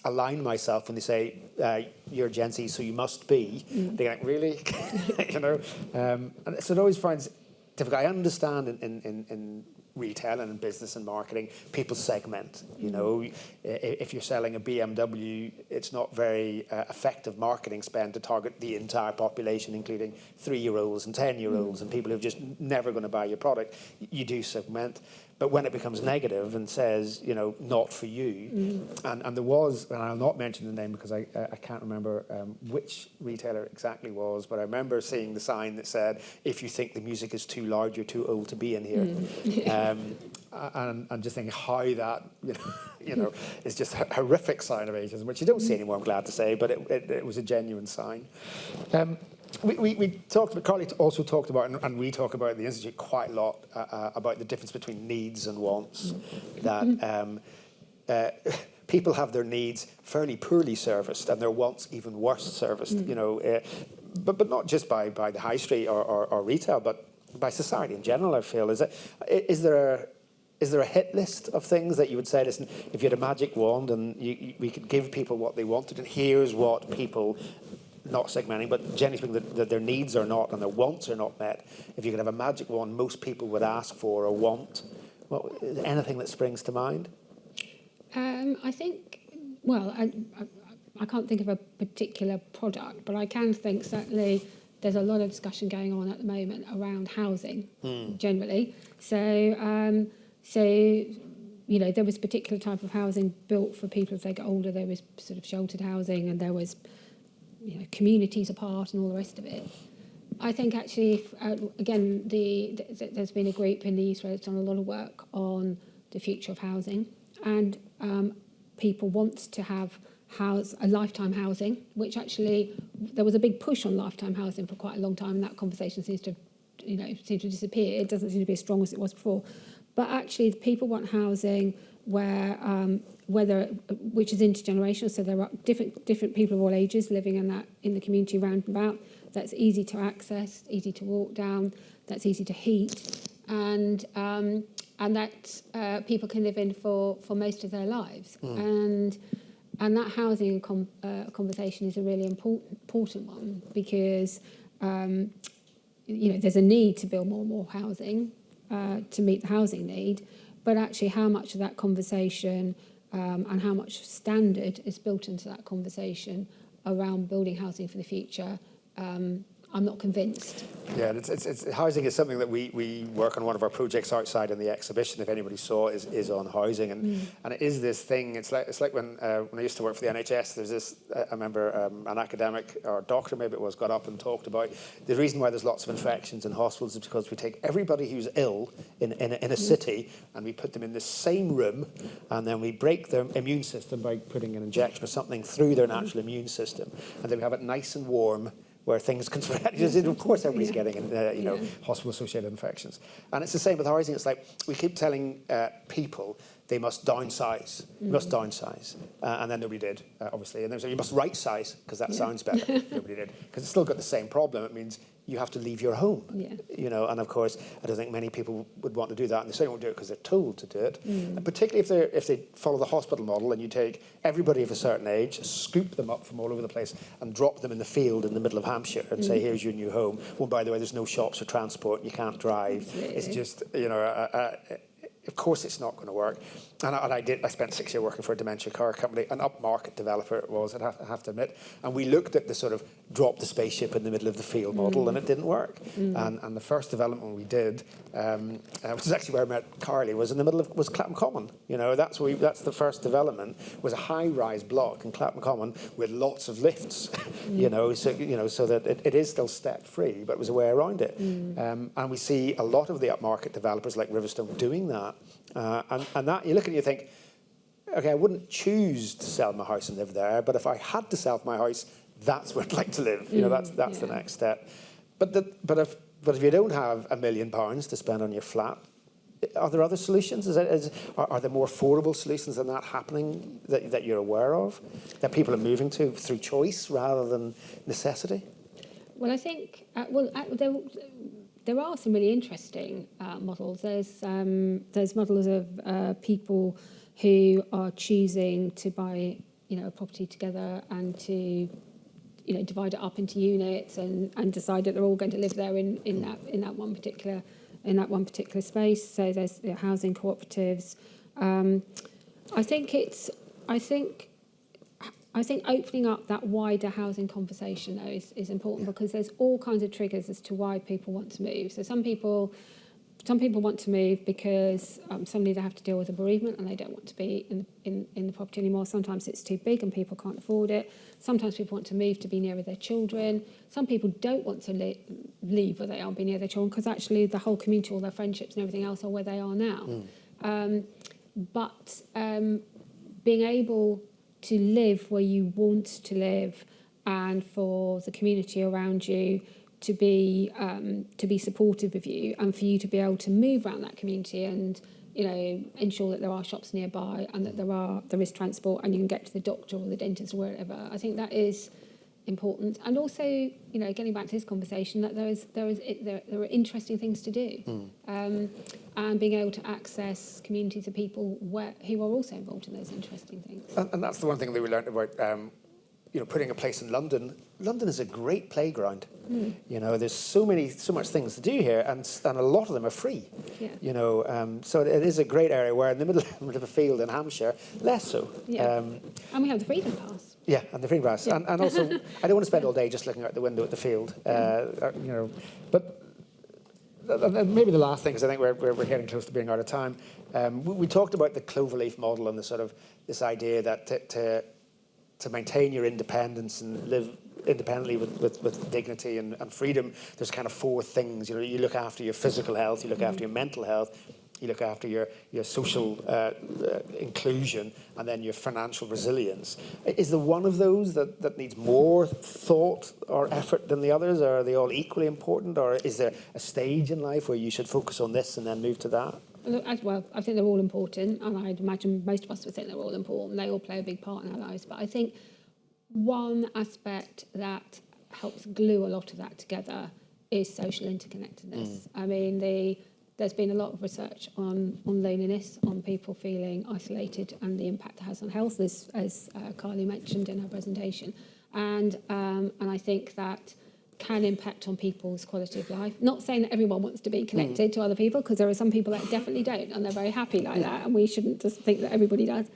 align myself when they say you're Gen Z, so you must be. They're like, really, and so it always finds difficult. I understand in retail and in business and marketing, people segment. If you're selling a BMW, it's not very effective marketing spend to target the entire population, including 3-year-olds and 10-year-olds and people who are just never going to buy your product. You do segment. But when it becomes negative and says, not for you, and there was, and I'll not mention the name because I can't remember which retailer it exactly was, but I remember seeing the sign that said, if you think the music is too loud, you're too old to be in here. And just thinking how that, is just a horrific sign of ageism, which you don't see anymore, I'm glad to say, but it was a genuine sign. We talked about, Carly also talked about, and we talk about at the Institute quite a lot about the difference between needs and wants. That people have their needs fairly poorly serviced and their wants even worse serviced, but not just by the high street or retail, but by society in general, I feel. Is there a hit list of things that you would say, listen, if you had a magic wand and we could give people what they wanted, and here's what people, not segmenting, but generally speaking, that their needs are not and their wants are not met. If you could have a magic wand, most people would ask for or want. Anything that springs to mind? I think, I can't think of a particular product, but I can think certainly there's a lot of discussion going on at the moment around housing generally. So, there was a particular type of housing built for people as they get older. There was sort of sheltered housing, and there was communities apart and all the rest of it. I think actually, again, there's been a group in the East where it's done a lot of work on the future of housing, and people want to have a lifetime housing, which actually there was a big push on lifetime housing for quite a long time, and that conversation seems to disappear. It doesn't seem to be as strong as it was before. But actually, people want housing where which is intergenerational, so there are different people of all ages living in the community round and about. That's easy to access, easy to walk down, that's easy to heat, and that people can live in for most of their lives. And that housing conversation is a really important one, because there's a need to build more and more housing to meet the housing need, but actually how much of that conversation and how much standard is built into that conversation around building housing for the future, I'm not convinced. Yeah, it's housing is something that we work on. One of our projects outside in the exhibition, if anybody saw, is on housing, and it is this thing. It's like when I used to work for the NHS. There's this. I remember an academic or doctor, maybe it was, got up and talked about the reason why there's lots of infections in hospitals is because we take everybody who's ill in a city and we put them in the same room, and then we break their immune system by putting an injection or something through their natural immune system, and then we have it nice and warm, where things can spread. Of course, everybody's getting hospital-associated infections. And it's the same with housing. It's like we keep telling people they must downsize, and then nobody did, obviously. And then so you must right-size, because that sounds better. Nobody did, because it's still got the same problem. It means you have to leave your home, and of course, I don't think many people would want to do that, and they certainly won't do it because they're told to do it. And particularly if they follow the hospital model, and you take everybody of a certain age, scoop them up from all over the place, and drop them in the field in the middle of Hampshire, and say, here's your new home. Well, by the way, there's no shops or transport, you can't drive. Absolutely. It's just, of course it's not going to work. And I spent 6 years working for a dementia care company, an upmarket developer it was, I have to admit. And we looked at the sort of drop the spaceship in the middle of the field model, and it didn't work. And the first development we did, which is actually where I met Carly, was in the middle of Clapham Common. That's the first development, was a high-rise block in Clapham Common with lots of lifts. So that it is still step-free, but it was a way around it. And we see a lot of the upmarket developers like Riverstone doing that. And that you look and you think, okay, I wouldn't choose to sell my house and live there, but if I had to sell my house, that's where I'd like to live. That's the next step. But if you don't have £1 million to spend on your flat, are there other solutions? Are there more affordable solutions than that happening that you're aware of, that people are moving to through choice rather than necessity? Well, I think there are some really interesting models. There's models of people who are choosing to buy, a property together and to, divide it up into units and decide that they're all going to live there in that one particular space. So there's housing cooperatives. I think opening up that wider housing conversation though is important, because there's all kinds of triggers as to why people want to move. So some people want to move because suddenly they have to deal with a bereavement and they don't want to be in the property anymore. Sometimes it's too big and people can't afford it. Sometimes people want to move to be nearer their children. Some people don't want to leave where they are and be near their children because actually the whole community, all their friendships and everything else are where they are now. But being able to live where you want to live and for the community around you to be supportive of you and for you to be able to move around that community and ensure that there are shops nearby and that there is transport and you can get to the doctor or the dentist or wherever. I think that is important. And also, getting back to this conversation, that there are interesting things to do, and being able to access communities of people who are also involved in those interesting things. And that's the one thing that we learned about, putting a place in London. London is a great playground. There's so much things to do here, and a lot of them are free. Yeah. So it is a great area. Where in the middle of a field in Hampshire, less so. Yeah. And we have the Freedom Pass. Yeah, and the Freedom Pass. Yeah. And also, I don't want to spend all day just looking out the window at the field. But maybe the last thing, because I think we're getting close to being out of time. We talked about the cloverleaf model and the sort of this idea that to maintain your independence and live independently with dignity and freedom, there's kind of four things. You look after your physical health, you look after your mental health, you look after your social inclusion, and then your financial resilience. Is there one of those that needs more thought or effort than the others, or are they all equally important, or is there a stage in life where you should focus on this and then move to that? Well, I think they're all important, and I'd imagine most of us would think they're all important. They all play a big part in our lives. But I think one aspect that helps glue a lot of that together is social interconnectedness. I mean, there's been a lot of research on loneliness, on people feeling isolated and the impact it has on health, as Carly mentioned in her presentation. And I think that can impact on people's quality of life. Not saying that everyone wants to be connected to other people, because there are some people that definitely don't, and they're very happy like that, and we shouldn't just think that everybody does.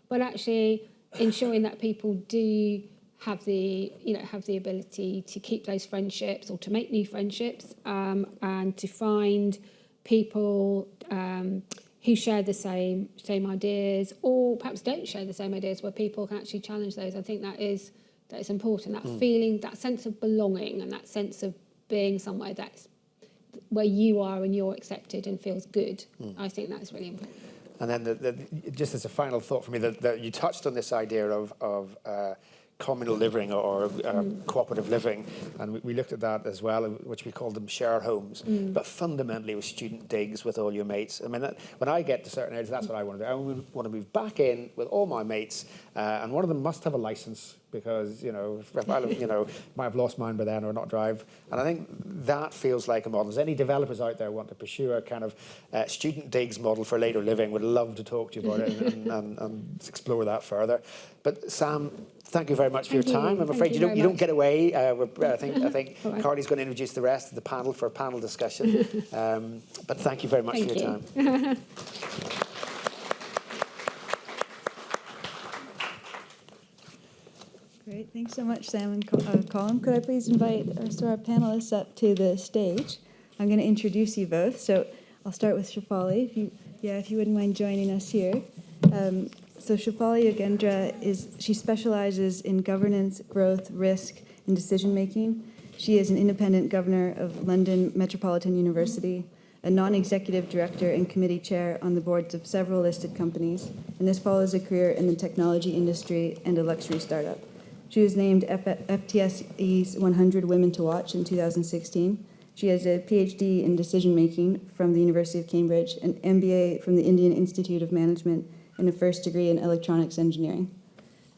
But actually ensuring that people do have the ability to keep those friendships or to make new friendships, and to find people who share the same ideas, or perhaps don't share the same ideas, where people can actually challenge those. I think that is important. That feeling, that sense of belonging, and that sense of being somewhere that's where you are and you're accepted and feels good. I think that's really important. And then just as a final thought for me, that you touched on this idea of communal living or cooperative living, and we looked at that as well, which we called them share homes, but fundamentally with student digs with all your mates. I mean, when I get to certain ages, that's what I want to do. I want to move back in with all my mates, and one of them must have a license, because if I might have lost mine by then or not drive. And I think that feels like a model. If any developers out there want to pursue a kind of student digs model for later living, would love to talk to you about it and explore that further. But Sam, thank you very much for your time. I'm afraid you don't get away. I think right. Carly's going to introduce the rest of the panel for a panel discussion. But thank you very much for your time. Great, thanks so much, Sam and Colin. Could I please invite the rest of our panelists up to the stage? I'm going to introduce you both. So I'll start with Shefali, if you wouldn't mind joining us here. So Shefali Yogendra she specializes in governance, growth, risk, and decision making. She is an independent governor of London Metropolitan University, a non-executive director and committee chair on the boards of several listed companies, and this follows a career in the technology industry and a luxury startup. She was named FTSE's 100 Women to Watch in 2016. She has a PhD in decision making from the University of Cambridge, an MBA from the Indian Institute of Management, and a first degree in electronics engineering.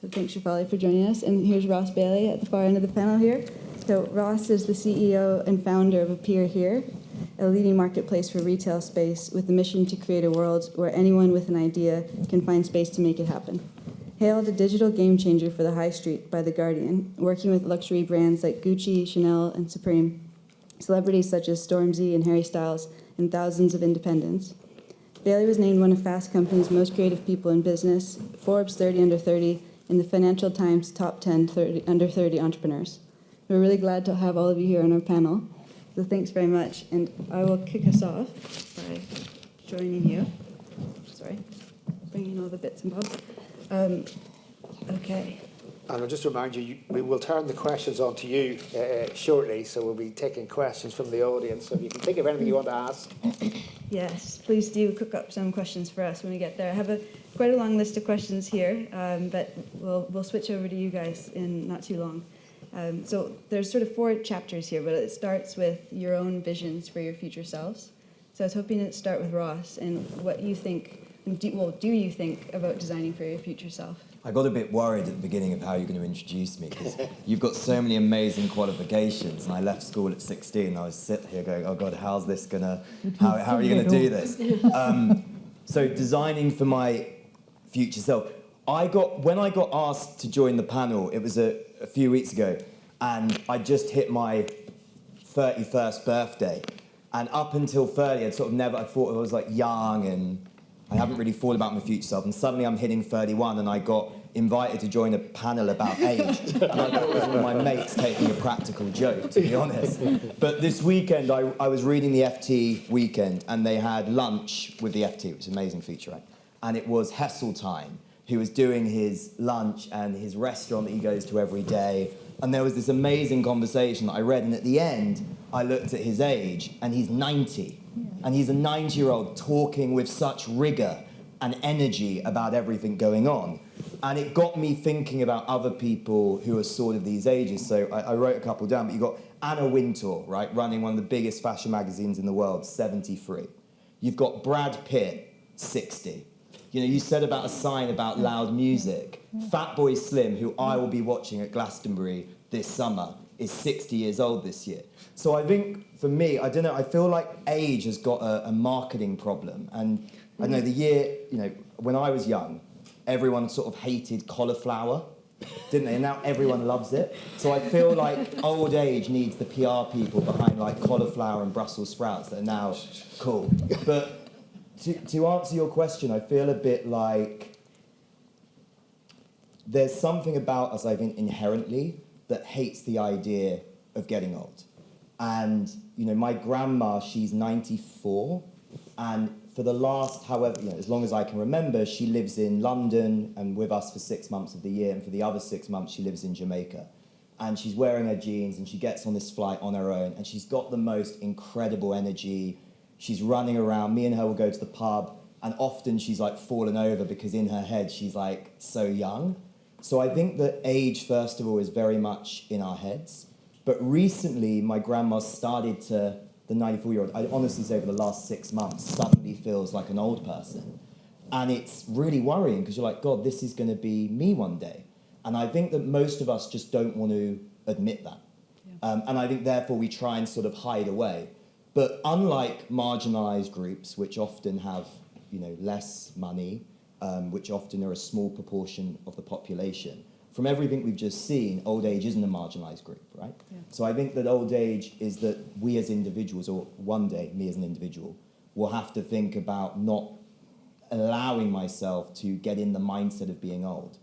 So thanks, Shefali, for joining us. And here's Ross Bailey at the far end of the panel here. So Ross is the CEO and founder of Appear Here, a leading marketplace for retail space with the mission to create a world where anyone with an idea can find space to make it happen. Hailed a digital game changer for the high street by The Guardian, working with luxury brands like Gucci, Chanel, and Supreme, celebrities such as Stormzy and Harry Styles, and thousands of independents. Bailey was named one of Fast Company's most creative people in business, Forbes 30 Under 30, and the Financial Times Top 10 Under 30 Entrepreneurs. We're really glad to have all of you here on our panel, so thanks very much. And I will kick us off by joining you. Sorry, bringing all the bits and bobs. Okay. And I'll just remind you, we will turn the questions on to you shortly, so we'll be taking questions from the audience. So if you can think of anything you want to ask. Yes, please do cook up some questions for us when we get there. I have quite a long list of questions here, but we'll switch over to you guys in not too long. So there's sort of 4 chapters here, but it starts with your own visions for your future selves. So I was hoping to start with Ross and what you think, do you think about designing for your future self? I got a bit worried at the beginning of how you're going to introduce me, because you've got so many amazing qualifications, and I left school at 16, and I was sitting here going, oh God, how are you going to do this? So designing for my future self. When I got asked to join the panel, it was a few weeks ago, and I just hit my 31st birthday, and up until 30, I thought I was like young, and I haven't really thought about my future self, and suddenly I'm hitting 31, and I got invited to join a panel about age. And I thought it was one of my mates taking a practical joke, to be honest. But this weekend, I was reading the FT Weekend, and they had lunch with the FT, which is an amazing feature, right? And it was Hesseltine, who was doing his lunch and his restaurant that he goes to every day. And there was this amazing conversation that I read, and at the end, I looked at his age, and he's 90. And he's a 90-year-old talking with such rigor and energy about everything going on. And it got me thinking about other people who are sort of these ages. So I wrote a couple down, but you've got Anna Wintour, right, running one of the biggest fashion magazines in the world, 73. You've got Brad Pitt, 60. You know, you said about a sign about loud music. Fatboy Slim, who I will be watching at Glastonbury this summer, is 60 years old this year. So I think, for me, I don't know, I feel like age has got a marketing problem. And I know when I was young, everyone sort of hated cauliflower, didn't they? And now everyone loves it. So I feel like old age needs the PR people behind like cauliflower and Brussels sprouts that are now cool. But to answer your question, I feel a bit like there's something about us, I think, inherently that hates the idea of getting old. And, my grandma, she's 94, and for the last, as long as I can remember, she lives in London and with us for 6 months of the year, and for the other 6 months, she lives in Jamaica. And she's wearing her jeans, and she gets on this flight on her own, and she's got the most incredible energy. She's running around. Me and her will go to the pub, and often she's like fallen over because in her head, she's like so young. So I think that age, first of all, is very much in our heads. But recently, my grandma started to, the 94-year-old, I'd honestly say over the last 6 months, suddenly feels like an old person. And it's really worrying because you're like, God, this is going to be me one day. And I think that most of us just don't want to admit that. Yeah. And I think, therefore, we try and sort of hide away. But unlike marginalised groups, which often have, less money, which often are a small proportion of the population, from everything we've just seen, old age isn't a marginalised group, right? Yeah. So I think that old age is that we as individuals, or one day me as an individual, will have to think about not allowing myself to get in the mindset of being old.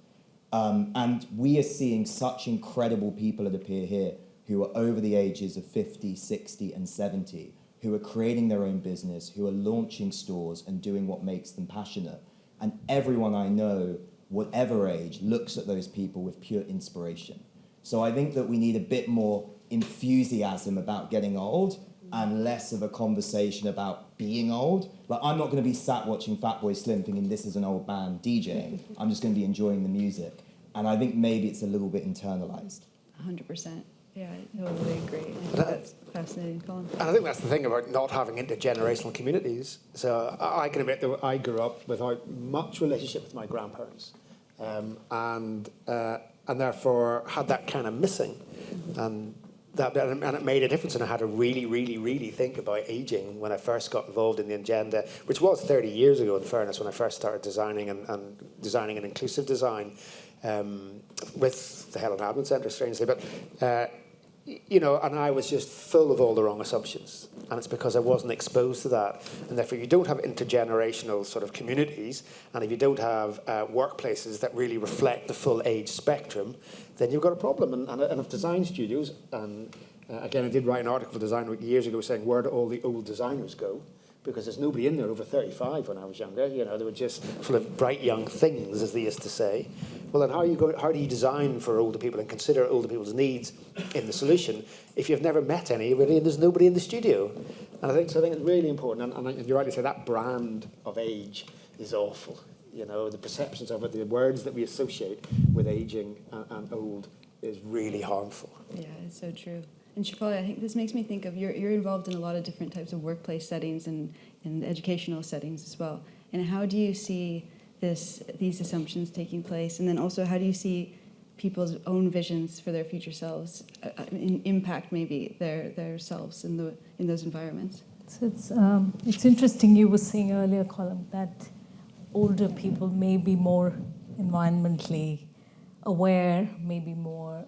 And we are seeing such incredible people that appear here who are over the ages of 50, 60 and 70, who are creating their own business, who are launching stores and doing what makes them passionate. And everyone I know, whatever age, looks at those people with pure inspiration. So I think that we need a bit more enthusiasm about getting old and less of a conversation about being old. Like, I'm not going to be sat watching Fatboy Slim thinking this is an old man DJing. I'm just going to be enjoying the music. And I think maybe it's a little bit internalized. 100%. Yeah, I totally agree. I think that's fascinating, Colin. And I think that's the thing about not having intergenerational communities. So I can admit that I grew up without much relationship with my grandparents, and therefore had that kind of missing. And and it made a difference, and I had to really, really, really think about aging when I first got involved in the agenda, which was 30 years ago, in fairness, when I first started designing and designing an inclusive design with the Helen Hadman Centre, strangely. But, you know, and I was just full of all the wrong assumptions. And it's because I wasn't exposed to that. And therefore, you don't have intergenerational sort of communities, and if you don't have workplaces that really reflect the full age spectrum, then you've got a problem. And if design studios, and again, I did write an article for Design Week years ago saying, where do all the old designers go? Because there's nobody in there over 35 when I was younger. You know, they were just full of bright young things, as they used to say. Well, then how do you design for older people and consider older people's needs in the solution if you've never met anybody and there's nobody in the studio? And I think it's really important. And you're right to say that brand of age is awful. You know, the perceptions of it, the words that we associate with aging and old is really harmful. Yeah, it's so true. And Shefali, I think this makes me think of you're involved in a lot of different types of workplace settings and educational settings as well. And how do you see these assumptions taking place? And then also, how do you see people's own visions for their future selves impact maybe their selves in those environments? So it's interesting. You were saying earlier, Colin, that older people may be more environmentally aware, maybe more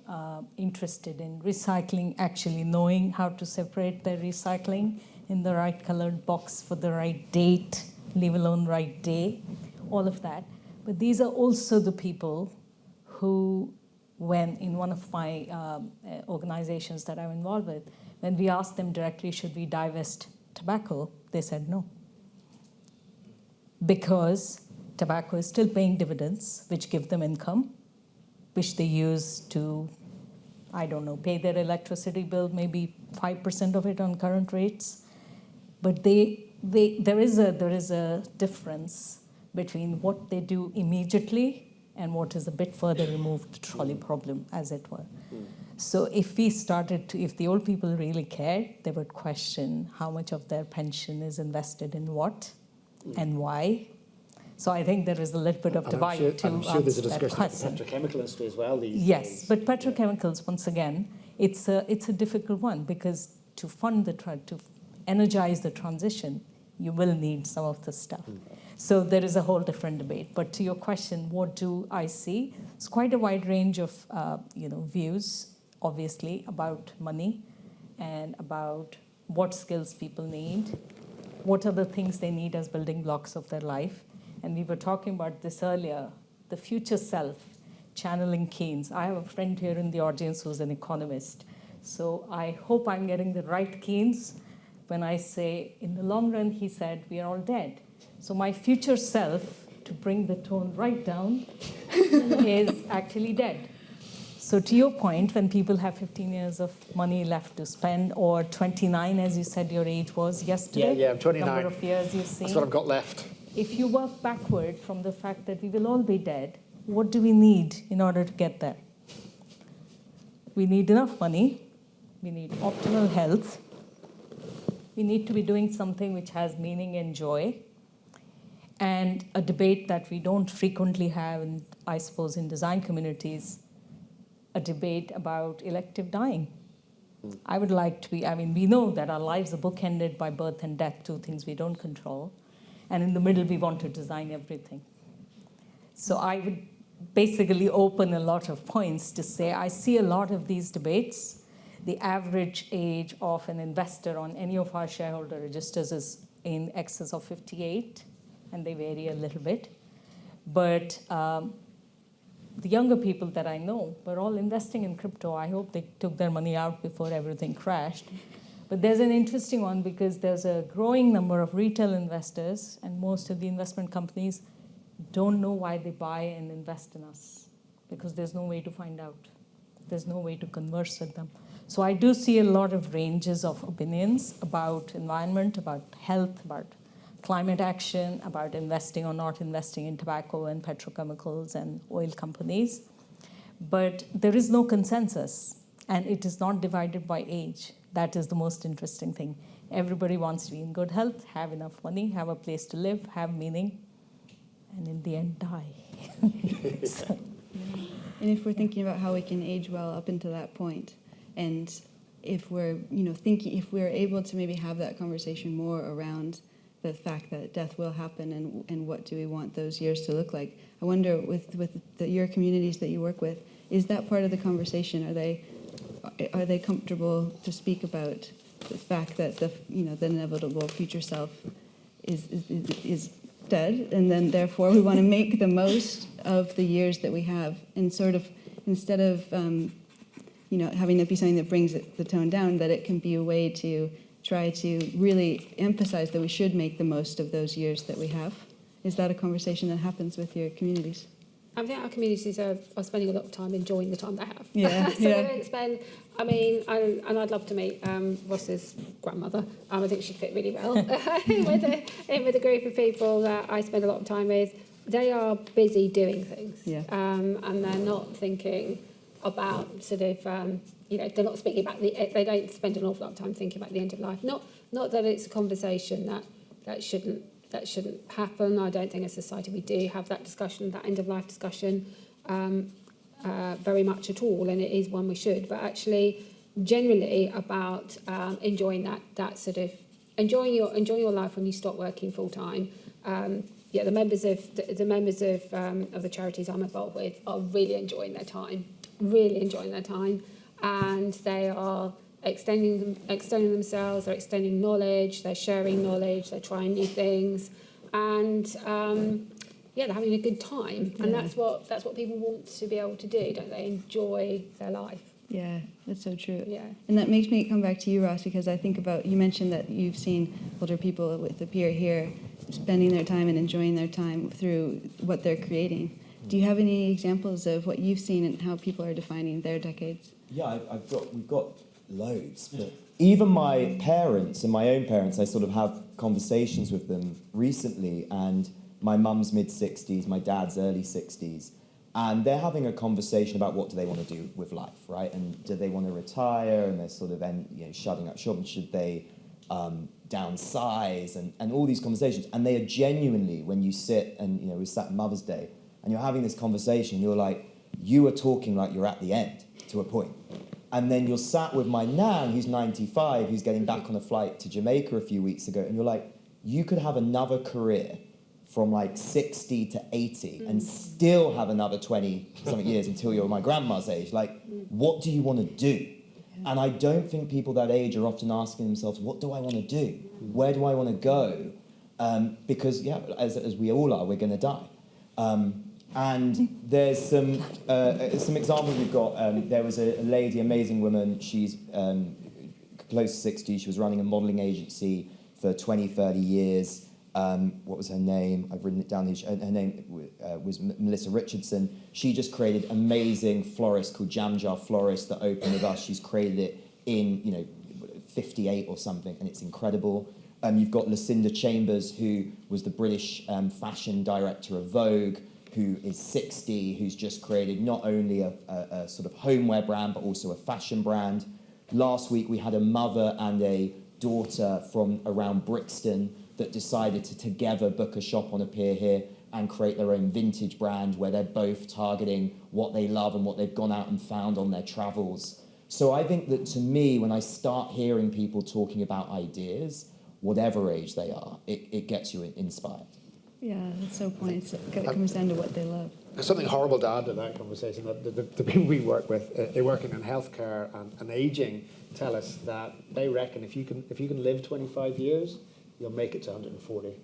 interested in recycling, actually knowing how to separate their recycling in the right colored box for the right date, leave alone right day, all of that. But these are also the people who, when in one of my organizations that I'm involved with, when we asked them directly, should we divest tobacco, they said no. Because tobacco is still paying dividends, which give them income, which they use to, I don't know, pay their electricity bill, maybe 5% of it on current rates. But there is a difference between what they do immediately and what is a bit further removed trolley problem, as it were. So if the old people really cared, they would question how much of their pension is invested in what and why. So I think there is a little bit of divide too. I'm sure there's a discussion about the petrochemical industry as well these days. Yes, but petrochemicals, once again, it's a difficult one, because to fund to energize the transition, you will need some of the stuff. So there is a whole different debate. But to your question, what do I see? It's quite a wide range of views, obviously, about money and about what skills people need, what are the things they need as building blocks of their life. And we were talking about this earlier, the future self, channeling Keynes. I have a friend here in the audience who's an economist. So I hope I'm getting the right Keynes when I say, in the long run, he said, we are all dead. So my future self, to bring the tone right down, is actually dead. So to your point, when people have 15 years of money left to spend, or 29, as you said your age was yesterday. Yeah, I'm 29. Number of years you've seen. That's what I've got left. If you work backward from the fact that we will all be dead, what do we need in order to get there? We need enough money. We need optimal health. We need to be doing something which has meaning and joy. And a debate that we don't frequently have, and I suppose in design communities, a debate about elective dying. I would like to we know that our lives are bookended by birth and death, two things we don't control. And in the middle, we want to design everything. So I would basically open a lot of points to say, I see a lot of these debates. The average age of an investor on any of our shareholder registers is in excess of 58, and they vary a little bit. But the younger people that I know were all investing in crypto. I hope they took their money out before everything crashed. But there's an interesting one, because there's a growing number of retail investors, and most of the investment companies don't know why they buy and invest in us, because there's no way to find out. There's no way to converse with them. So I do see a lot of ranges of opinions about environment, about health, about climate action, about investing or not investing in tobacco and petrochemicals and oil companies. But there is no consensus, and it is not divided by age. That is the most interesting thing. Everybody wants to be in good health, have enough money, have a place to live, have meaning, and in the end, die. And if we're thinking about how we can age well up until that point, and if we're, thinking, if we're able to maybe have that conversation more around the fact that death will happen and what do we want those years to look like. I wonder with your communities that you work with, is that part of the conversation? Are they comfortable to speak about the fact that the inevitable future self is dead, and then therefore we want to make the most of the years that we have, and sort of instead of having it be something that brings the tone down, that it can be a way to try to really emphasize that we should make the most of those years that we have. Is that a conversation that happens with your communities? I think our communities are spending a lot of time enjoying the time they have. Yeah, So we don't spend, and I'd love to meet Ross's grandmother. I think she'd fit really well with a group of people that I spend a lot of time with. They are busy doing things. Yeah. And they're not thinking about sort of, they're not speaking about they don't spend an awful lot of time thinking about the end of life. Not that it's a conversation that shouldn't happen. I don't think as a society we do have that discussion, that end of life discussion, very much at all, and it is one we should. But actually, generally about enjoying that sort of enjoying your life when you stop working full time. The members of the charities I'm involved with are really enjoying their time, and they are extending themselves, they're extending knowledge, they're sharing knowledge, they're trying new things, and they're having a good time. And that's what people want to be able to do, don't they? Enjoy their life. Yeah, that's so true. Yeah. And that makes me come back to you, Ross, because I think about, you mentioned that you've seen older people with the peer here spending their time and enjoying their time through what they're creating. Do you have any examples of what you've seen and how people are defining their decades? Yeah, we've got loads, but even my parents and my own parents, I sort of have conversations with them recently, and my mum's mid-60s, my dad's early 60s, and they're having a conversation about what do they want to do with life, right? And do they want to retire, and they're sort of shutting up shop, and should they downsize, and all these conversations. And they are genuinely, when you sit and, we sat Mother's Day, and you're having this conversation, you're like, you are talking like you're at the end, to a point. And then you're sat with my nan, who's 95, who's getting back on a flight to Jamaica a few weeks ago, and you're like, you could have another career from like 60 to 80 and still have another 20-something years until you're my grandma's age. Like, what do you want to do? And I don't think people that age are often asking themselves, what do I want to do? Where do I want to go? Because, as we all are, we're going to die. And there's some examples we've got. There was a lady, amazing woman. She's close to 60. She was running a modelling agency for 20, 30 years. What was her name? I've written it down. Her name was Melissa Richardson. She just created amazing florist called Jam Jar Florist that opened with us. She's created it in 58 or something, and it's incredible. You've got Lucinda Chambers, who was the British fashion director of Vogue, who is 60, who's just created not only a sort of homeware brand, but also a fashion brand. Last week, we had a mother and a daughter from around Brixton that decided to together book a shop on a pier here and create their own vintage brand where they're both targeting what they love and what they've gone out and found on their travels. So I think that, to me, when I start hearing people talking about ideas, whatever age they are, it gets you inspired. Yeah, that's so point. It comes down to what they love. There's something horrible to add to that conversation. That the people we work with, they're working in healthcare and aging, tell us that they reckon if you can live 25 years, you'll make it to 140,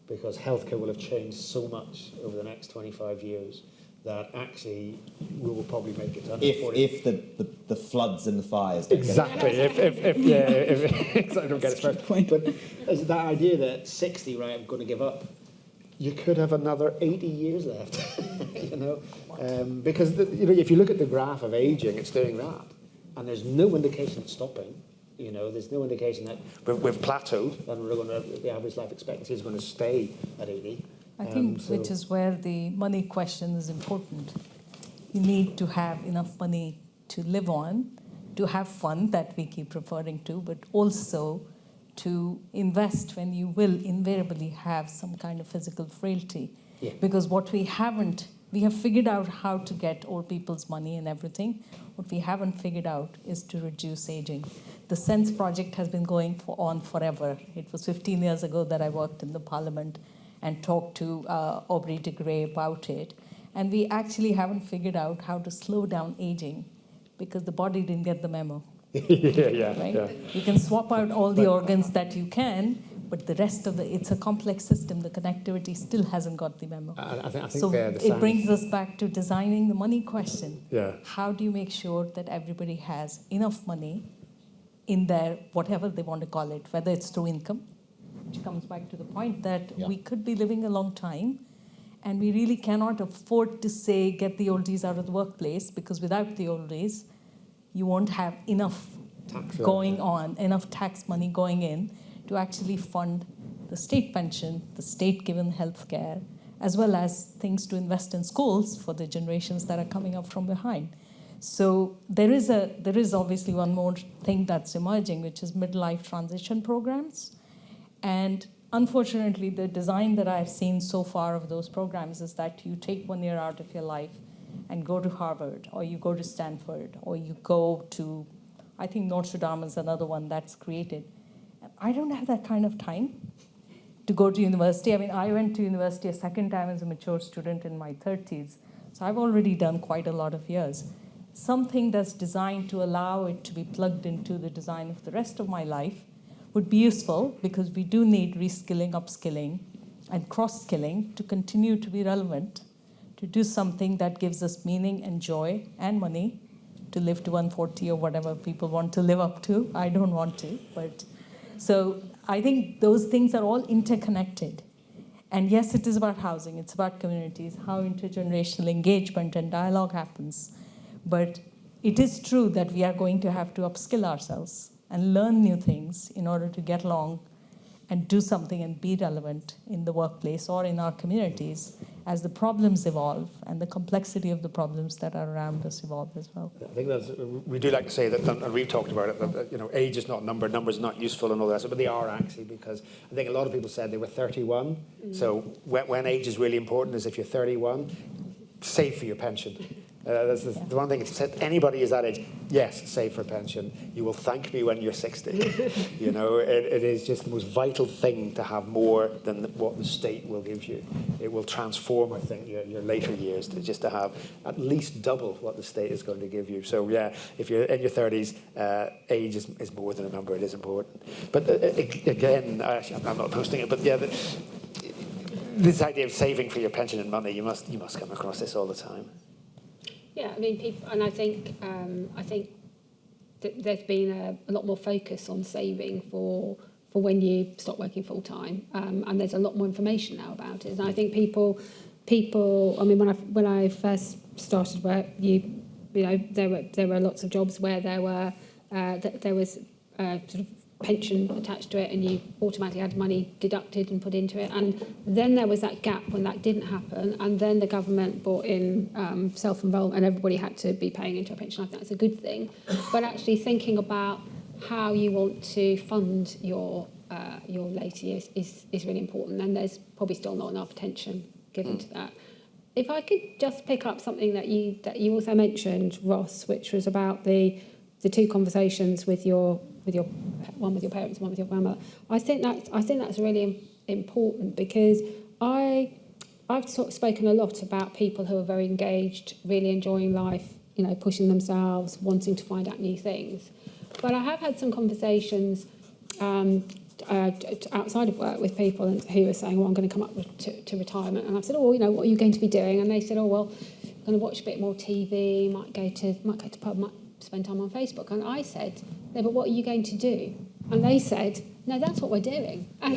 because healthcare will have changed so much over the next 25 years that actually we will probably make it to 140. If the floods and the fires don't exactly. Get it. If don't get it first. But as that idea that 60, right, I'm going to give up, you could have another 80 years left, because if you look at the graph of aging, it's doing that, and there's no indication it's stopping. There's no indication that we've plateaued and the average life expectancy is going to stay at 80. I think which is where the money question is important. You need to have enough money to live on, to have fun that we keep referring to, but also to invest when you will invariably have some kind of physical frailty. Yeah. Because what we haven't We have figured out how to get old people's money and everything. What we haven't figured out is to reduce aging. The Sense project has been going on forever. It was 15 years ago that I worked in the parliament and talked to Aubrey de Grey about it. And we actually haven't figured out how to slow down aging because the body didn't get the memo. Right? You can swap out all the organs that you can, but the rest of it's a complex system. The connectivity still hasn't got the memo. I think so it brings us back to designing the money question. Yeah. How do you make sure that everybody has enough money in their, whatever they want to call it, whether it's through income, which comes back to the point that we could be living a long time, and we really cannot afford to say, get the oldies out of the workplace, because without the oldies, you won't have enough going on, enough tax money going in to actually fund the state pension, the state-given health care, as well as things to invest in schools for the generations that are coming up from behind. So there is obviously one more thing that's emerging, which is midlife transition programs. And unfortunately, the design that I've seen so far of those programs is that you take 1 year out of your life and go to Harvard, or you go to Stanford, or you go to, I think Notre Dame is another one that's created. And I don't have that kind of time to go to university. I mean, I went to university a second time as a mature student in my 30s. So I've already done quite a lot of years. Something that's designed to allow it to be plugged into the design of the rest of my life would be useful, because we do need reskilling, upskilling, and cross-skilling to continue to be relevant, to do something that gives us meaning and joy and money to live to 140 or whatever people want to live up to. I don't want to, but so I think those things are all interconnected. And yes, it is about housing, it's about communities, how intergenerational engagement and dialogue happens. But it is true that we are going to have to upskill ourselves and learn new things in order to get along and do something and be relevant in the workplace or in our communities as the problems evolve and the complexity of the problems that are around us evolve as well. I think we do like to say that, and we've talked about it, that age is not number, numbers not useful and all that, but they are actually, because I think a lot of people said they were 31. So when age is really important is if you're 31, save for your pension. That's the one thing, if anybody is that age, yes, save for pension. You will thank me when you're 60. It is just the most vital thing to have more than what the state will give you. It will transform, I think, your later years to have at least double what the state is going to give you. So yeah, if you're in your 30s, age is more than a number. It is important. But again, I'm not posting it, but yeah, this idea of saving for your pension and money, you must come across this all the time. Yeah, I mean, people, and I think that there's been a lot more focus on saving for when you stop working full time, and there's a lot more information now about it. And I think people. I mean, when I first started work, there were lots of jobs where there was sort of pension attached to it, and you automatically had money deducted and put into it. And then there was that gap when that didn't happen, and then the government brought in self-enrollment, and everybody had to be paying into a pension. I think that's a good thing. But actually thinking about how you want to fund your later years is really important, and there's probably still not enough attention given to that. If I could just pick up something that you also mentioned, Ross, which was about the two conversations with your one with your parents, one with your grandmother. I think that's really important, because I've sort of spoken a lot about people who are very engaged, really enjoying life, pushing themselves, wanting to find out new things. But I have had some conversations outside of work with people who are saying, well, I'm going to come up to retirement. And I've said, what are you going to be doing? And they said, oh, well, I'm going to watch a bit more TV, might go to pub, might spend time on Facebook. And I said, no, but what are you going to do? And they said, no, that's what we're doing. And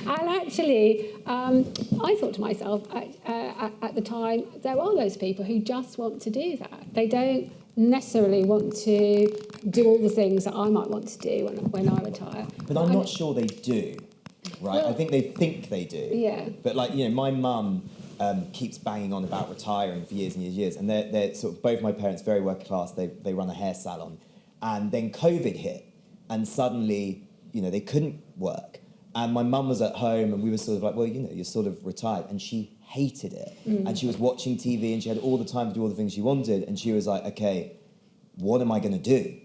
actually, I thought to myself at the time, there are those people who just want to do that. They don't necessarily want to do all the things that I might want to do when I retire. But I'm not sure they do, right? Well, I think they do. Yeah. But my mum keeps banging on about retiring for years and years and years. And they're sort of, both my parents, very working class, they run a hair salon. And then COVID hit, and suddenly, they couldn't work. And my mum was at home, and we were sort of like, well, you're sort of retired. And she hated it. And she was watching TV and she had all the time to do all the things she wanted. And she was like, okay, what am I going to do?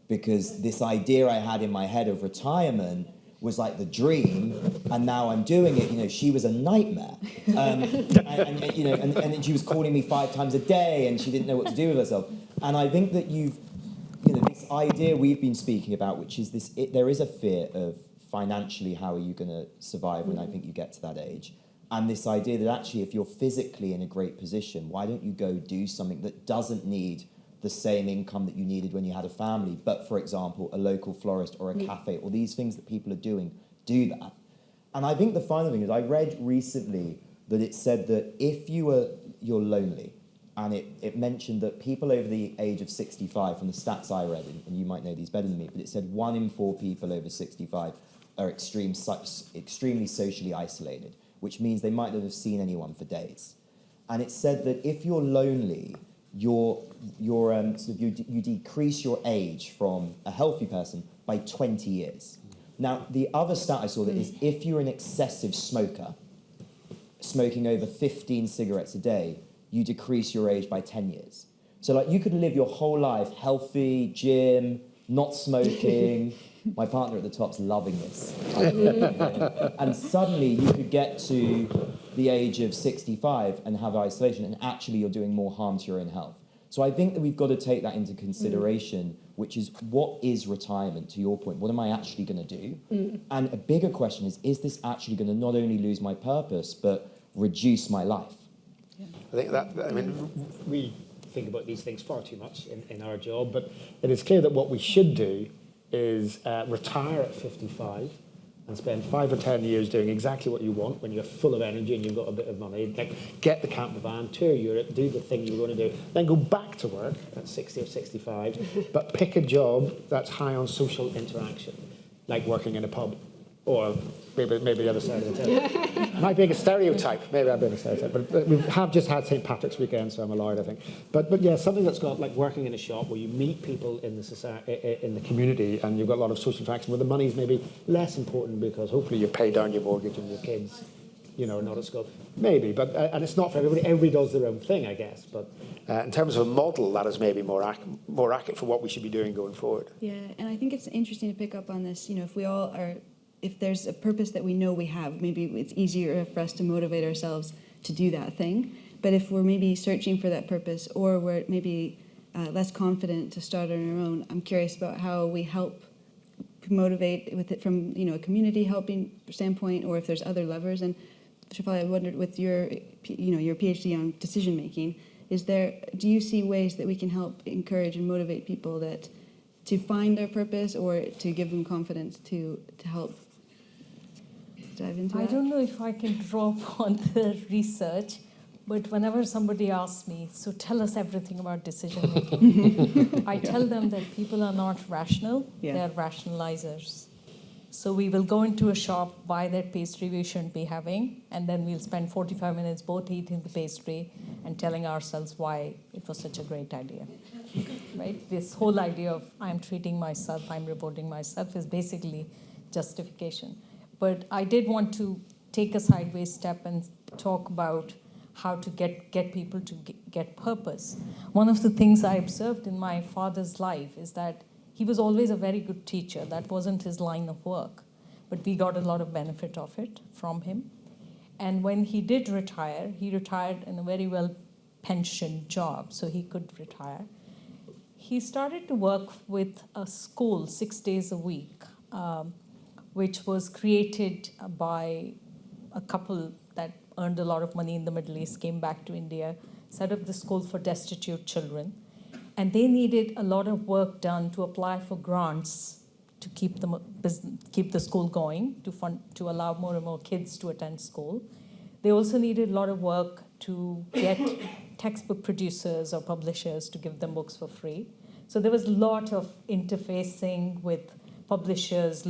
Because this idea I had in my head of retirement was like the dream, and now I'm doing it. You know, she was a nightmare. And you know, and then she was calling me 5 times a day, and she didn't know what to do with herself. And I think that you know, this idea we've been speaking about, which is this, there is a fear of financially, how are you going to survive when I think you get to that age? And this idea that actually, if you're physically in a great position, why don't you go do something that doesn't need the same income that you needed when you had a family, but for example, a local florist or a cafe, or these things that people are doing, do that. And I think the final thing is, I read recently that it said that if you're lonely, and it mentioned that people over the age of 65, from the stats I read, and you might know these better than me, but it said 1 in 4 people over 65 are extremely socially isolated, which means they might not have seen anyone for days. And it said that if you're lonely, you decrease your age from a healthy person by 20 years. Now, the other stat I saw that is if you're an excessive smoker, smoking over 15 cigarettes a day, you decrease your age by 10 years. So like you could live your whole life healthy, gym, not smoking. My partner at the top's loving this. And suddenly you could get to the age of 65 and have isolation, and actually you're doing more harm to your own health. So I think that we've got to take that into consideration, which is, what is retirement, to your point? What am I actually going to do? And a bigger question is this actually going to not only lose my purpose, but reduce my life? I think that, I mean, we think about these things far too much in our job, but it is clear that what we should do is retire at 55 and spend 5 or 10 years doing exactly what you want when you're full of energy and you've got a bit of money. Like, get the camper van, tour Europe, do the thing you were going to do, then go back to work at 60 or 65, but pick a job that's high on social interaction, like working in a pub, or maybe the other side of the table. Might be a stereotype. Maybe I'm being a stereotype. But we have just had St. Patrick's weekend, so I'm allowed, I think. But yeah, something that's got like working in a shop where you meet people in the society, in the community, and you've got a lot of social interaction where the money's maybe less important because hopefully you pay down your mortgage and your kids, you know, are not at school. Maybe, but and it's not for everybody. Everybody does their own thing, I guess. But in terms of a model, that is maybe more accurate for what we should be doing going forward. Yeah, and I think it's interesting to pick up on this. You know, if we all are, if there's a purpose that we know we have, maybe it's easier for us to motivate ourselves to do that thing. But if we're maybe searching for that purpose, or we're maybe less confident to start on our own, I'm curious about how we help motivate with it from, you know, a community helping standpoint, or if there's other levers. And Shafali, I wondered, with your, you know, your PhD on decision making, do you see ways that we can help encourage and motivate people that to find their purpose, or to give them confidence to help dive into that? I don't know if I can draw upon the research, but whenever somebody asks me, so tell us everything about decision making, I tell them that people are not rational, they are rationalizers. So we will go into a shop, buy that pastry we shouldn't be having, and then we'll spend 45 minutes both eating the pastry and telling ourselves why it was such a great idea. Right? This whole idea of I'm treating myself, I'm rewarding myself is basically justification. But I did want to take a sideways step and talk about how to get people to get purpose. One of the things I observed in my father's life is that he was always a very good teacher. That wasn't his line of work, but we got a lot of benefit of it from him. And when he did retire, he retired in a very well pensioned job, so he could retire. He started to work with a school 6 days a week, which was created by a couple that earned a lot of money in the Middle East, came back to India, set up the school for destitute children. And they needed a lot of work done to apply for grants to keep the school going, to allow more and more kids to attend school. They also needed a lot of work to get textbook producers or publishers to give them books for free. So there was a lot of interfacing with publishers,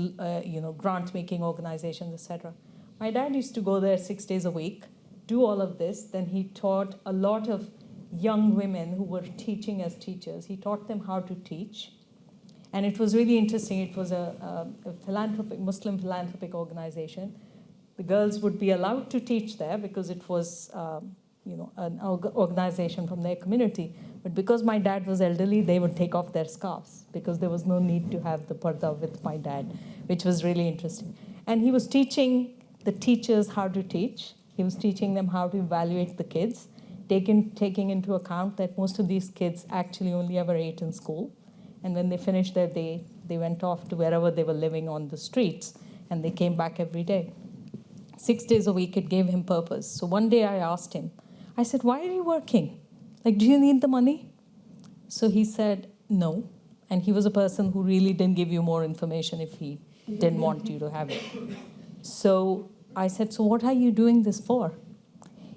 grant-making organizations, etc. My dad used to go there 6 days a week, do all of this. Then he taught a lot of young women who were teaching as teachers. He taught them how to teach. And it was really interesting. It was a Muslim philanthropic organization. The girls would be allowed to teach there because it was, an organization from their community. But because my dad was elderly, they would take off their scarves because there was no need to have the parda with my dad, which was really interesting. And he was teaching the teachers how to teach. He was teaching them how to evaluate the kids, taking into account that most of these kids actually only ever ate in school. And when they finished their day, they went off to wherever they were living on the streets, and they came back every day. 6 days a week, it gave him purpose. So one day I asked him, I said, why are you working? Like, do you need the money? So he said, no. And he was a person who really didn't give you more information if he didn't want you to have it. So I said, so what are you doing this for?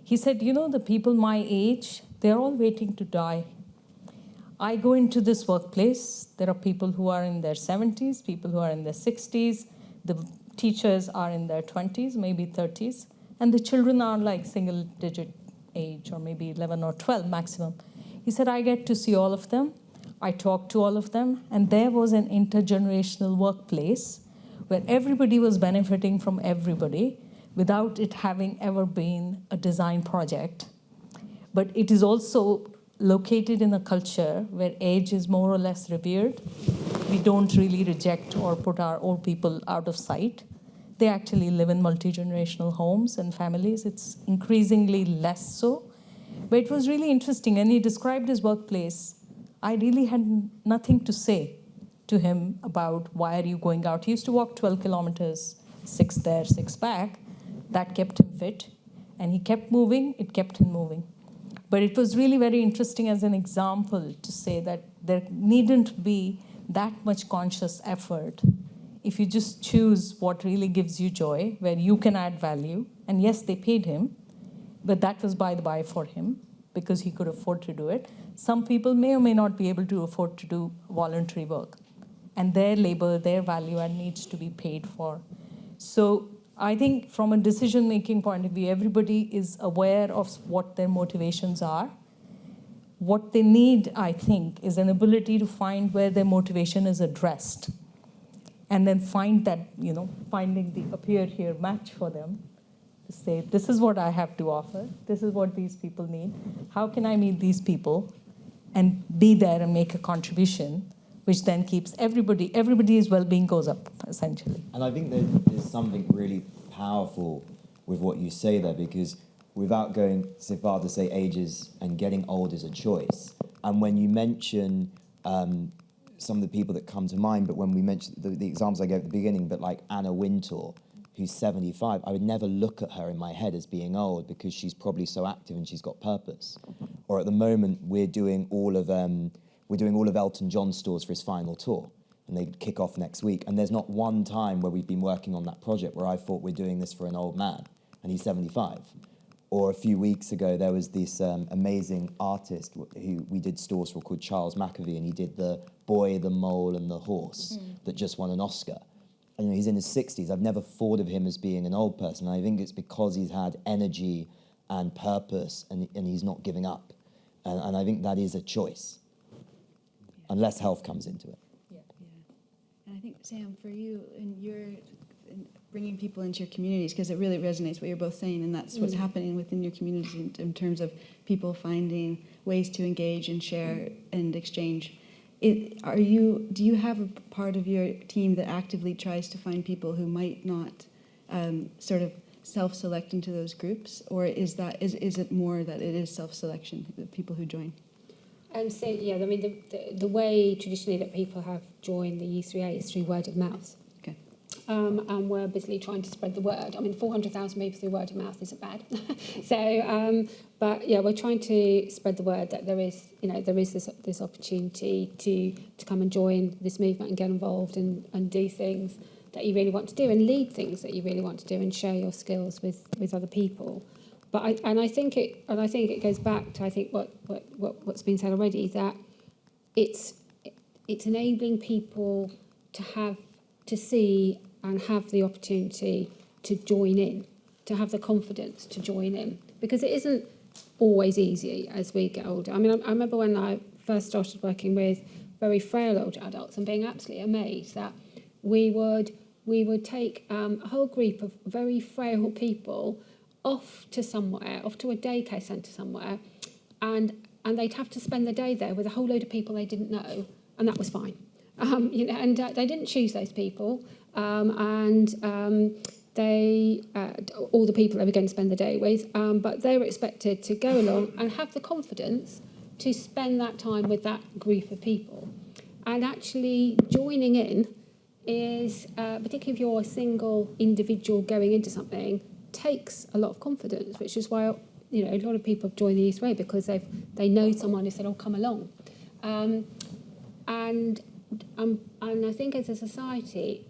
He said, the people my age, they're all waiting to die. I go into this workplace. There are people who are in their 70s, people who are in their 60s. The teachers are in their 20s, maybe 30s. And the children are like single-digit age, or maybe 11 or 12 maximum. He said, I get to see all of them. I talk to all of them. And there was an intergenerational workplace where everybody was benefiting from everybody without it having ever been a design project. But it is also located in a culture where age is more or less revered. We don't really reject or put our old people out of sight. They actually live in multi-generational homes and families. It's increasingly less so. But it was really interesting. And he described his workplace. I really had nothing to say to him about why are you going out. He used to walk 12 kilometers, 6 there, 6 back. That kept him fit. And he kept moving. It kept him moving. But it was really very interesting as an example to say that there needn't be that much conscious effort if you just choose what really gives you joy, where you can add value. And yes, they paid him, but that was by the by for him because he could afford to do it. Some people may or may not be able to afford to do voluntary work. And their labor, their value add needs to be paid for. So I think from a decision-making point of view, everybody is aware of what their motivations are. What they need, I think, is an ability to find where their motivation is addressed. And then find that, finding the appear here match for them to say, this is what I have to offer. This is what these people need. How can I meet these people and be there and make a contribution, which then keeps everybody's well-being goes up, essentially. And I think there's something really powerful with what you say there, because without going so far to say ages and getting old is a choice. And when you mention some of the people that come to mind, but when we mentioned the examples I gave at the beginning, but like Anna Wintour, who's 75, I would never look at her in my head as being old because she's probably so active and she's got purpose. Or at the moment, we're doing all of Elton John's tours for his final tour, and they kick off next week. And there's not one time where we've been working on that project where I thought we're doing this for an old man, and he's 75. Or a few weeks ago, there was this amazing artist who we did stores for called Charles McAvie, and he did The Boy, the Mole, and the Horse that just won an Oscar. And he's in his 60s. I've never thought of him as being an old person. I think it's because he's had energy and purpose, and he's not giving up. And I think that is a choice, unless health comes into it. Yeah. And I think, Sam, for you, in bringing people into your communities, because it really resonates what you're both saying, and that's what's happening within your communities in terms of people finding ways to engage and share and exchange. Do you have a part of your team that actively tries to find people who might not sort of self-select into those groups, or is it more that it is self-selection, the people who join? So yeah, I mean the way traditionally that people have joined the U3A is through word of mouth. Okay. And we're busily trying to spread the word. I mean, 400,000 people through word of mouth isn't bad. So, but yeah, we're trying to spread the word that there is this opportunity to come and join this movement and get involved and do things that you really want to do and lead things that you really want to do and share your skills with other people. But I think it goes back to what's been said already, that it's enabling people to see and have the opportunity to join in, to have the confidence to join in, because it isn't always easy as we get older. I mean, I remember when I first started working with very frail older adults and being absolutely amazed that we would we would take a whole group of very frail people off to somewhere, off to a daycare centre somewhere, and they'd have to spend the day there with a whole load of people they didn't know, and that was fine. They didn't choose those people, they all the people they were going to spend the day with, but they were expected to go along and have the confidence to spend that time with that group of people. And actually joining in is, particularly if you're a single individual going into something, takes a lot of confidence, which is why a lot of people have joined the East Way, because they know someone who said, "Oh, come along." And I think as a society,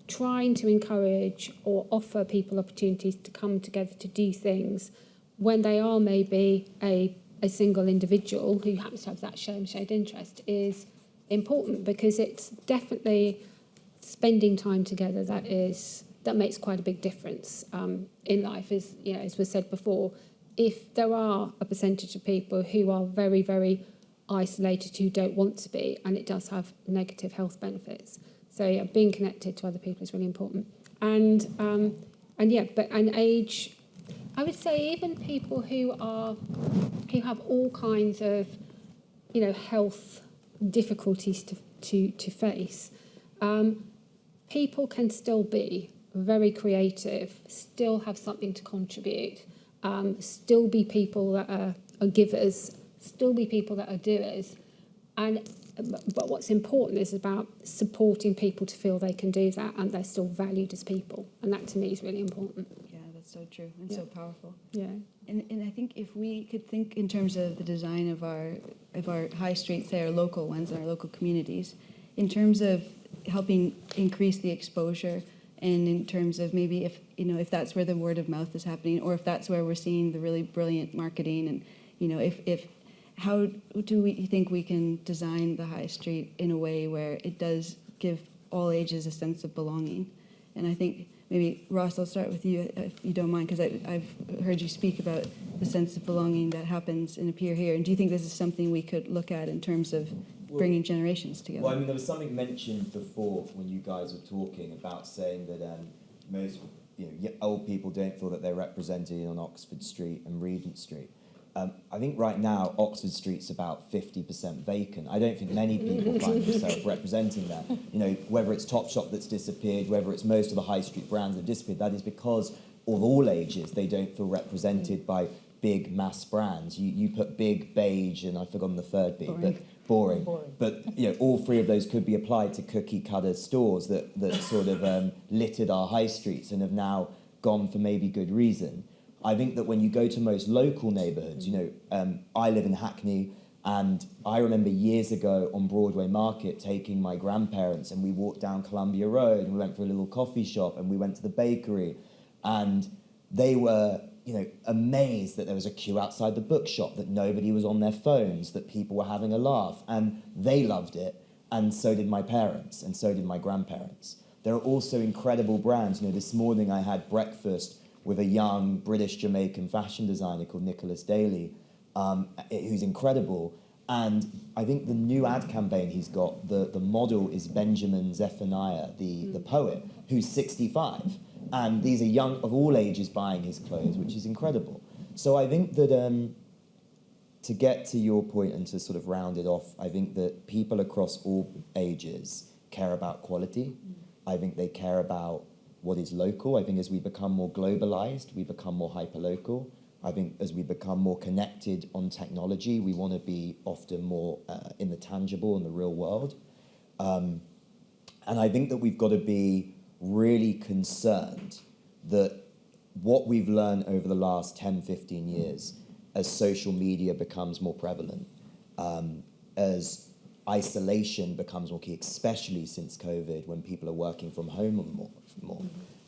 trying to encourage or offer people opportunities to come together to do things when they are maybe a single individual who happens to have that shared interest is important, because it's definitely spending time together that makes quite a big difference in life. As was said before, if there are a percentage of people who are very, very isolated, who don't want to be, and it does have negative health benefits. So yeah, being connected to other people is really important. And age, I would say even people who have all kinds of health difficulties to face, people can still be very creative, still have something to contribute, still be people that are givers, still be people that are doers. But what's important is about supporting people to feel they can do that and they're still valued as people. And that to me is really important. Yeah, that's so true and so powerful. Yeah. And I think if we could think in terms of the design of our high streets, say our local ones and our local communities, in terms of helping increase the exposure, and in terms of maybe if that's where the word of mouth is happening, or if that's where we're seeing the really brilliant marketing, and if how do we think we can design the high street in a way where it does give all ages a sense of belonging? And I think maybe, Ross, I'll start with you, if you don't mind, because I've heard you speak about the sense of belonging that happens in a peer here. And do you think this is something we could look at in terms of bringing generations together? Well, I mean, there was something mentioned before when you guys were talking about saying that most old people don't feel that they're represented on Oxford Street and Regent Street. I think right now Oxford Street's about 50% vacant. I don't think many people find themselves representing that. Whether it's Topshop that's disappeared, whether it's most of the high street brands that disappeared, that is because of all ages they don't feel represented by big mass brands. You put big, beige, and I've forgotten the third B, but boring. But all three of those could be applied to cookie cutter stores that sort of littered our high streets and have now gone for maybe good reason. I think that when you go to most local neighbourhoods, I live in Hackney, and I remember years ago on Broadway Market taking my grandparents, and we walked down Columbia Road and we went for a little coffee shop and we went to the bakery, and they were amazed that there was a queue outside the bookshop, that nobody was on their phones, that people were having a laugh, and they loved it, and so did my parents, and so did my grandparents. There are also incredible brands. This morning I had breakfast with a young British-Jamaican fashion designer called Nicholas Daly, who's incredible. And I think the new ad campaign he's got, the model is Benjamin Zephaniah, the poet, who's 65. And these are young of all ages buying his clothes, which is incredible. So I think that to get to your point and to sort of round it off, I think that people across all ages care about quality. I think they care about what is local. I think as we become more globalized, we become more hyperlocal. I think as we become more connected on technology, we want to be often more in the tangible, in the real world. And I think that we've got to be really concerned that what we've learned over the last 10, 15 years, as social media becomes more prevalent, as isolation becomes more key, especially since COVID, when people are working from home more.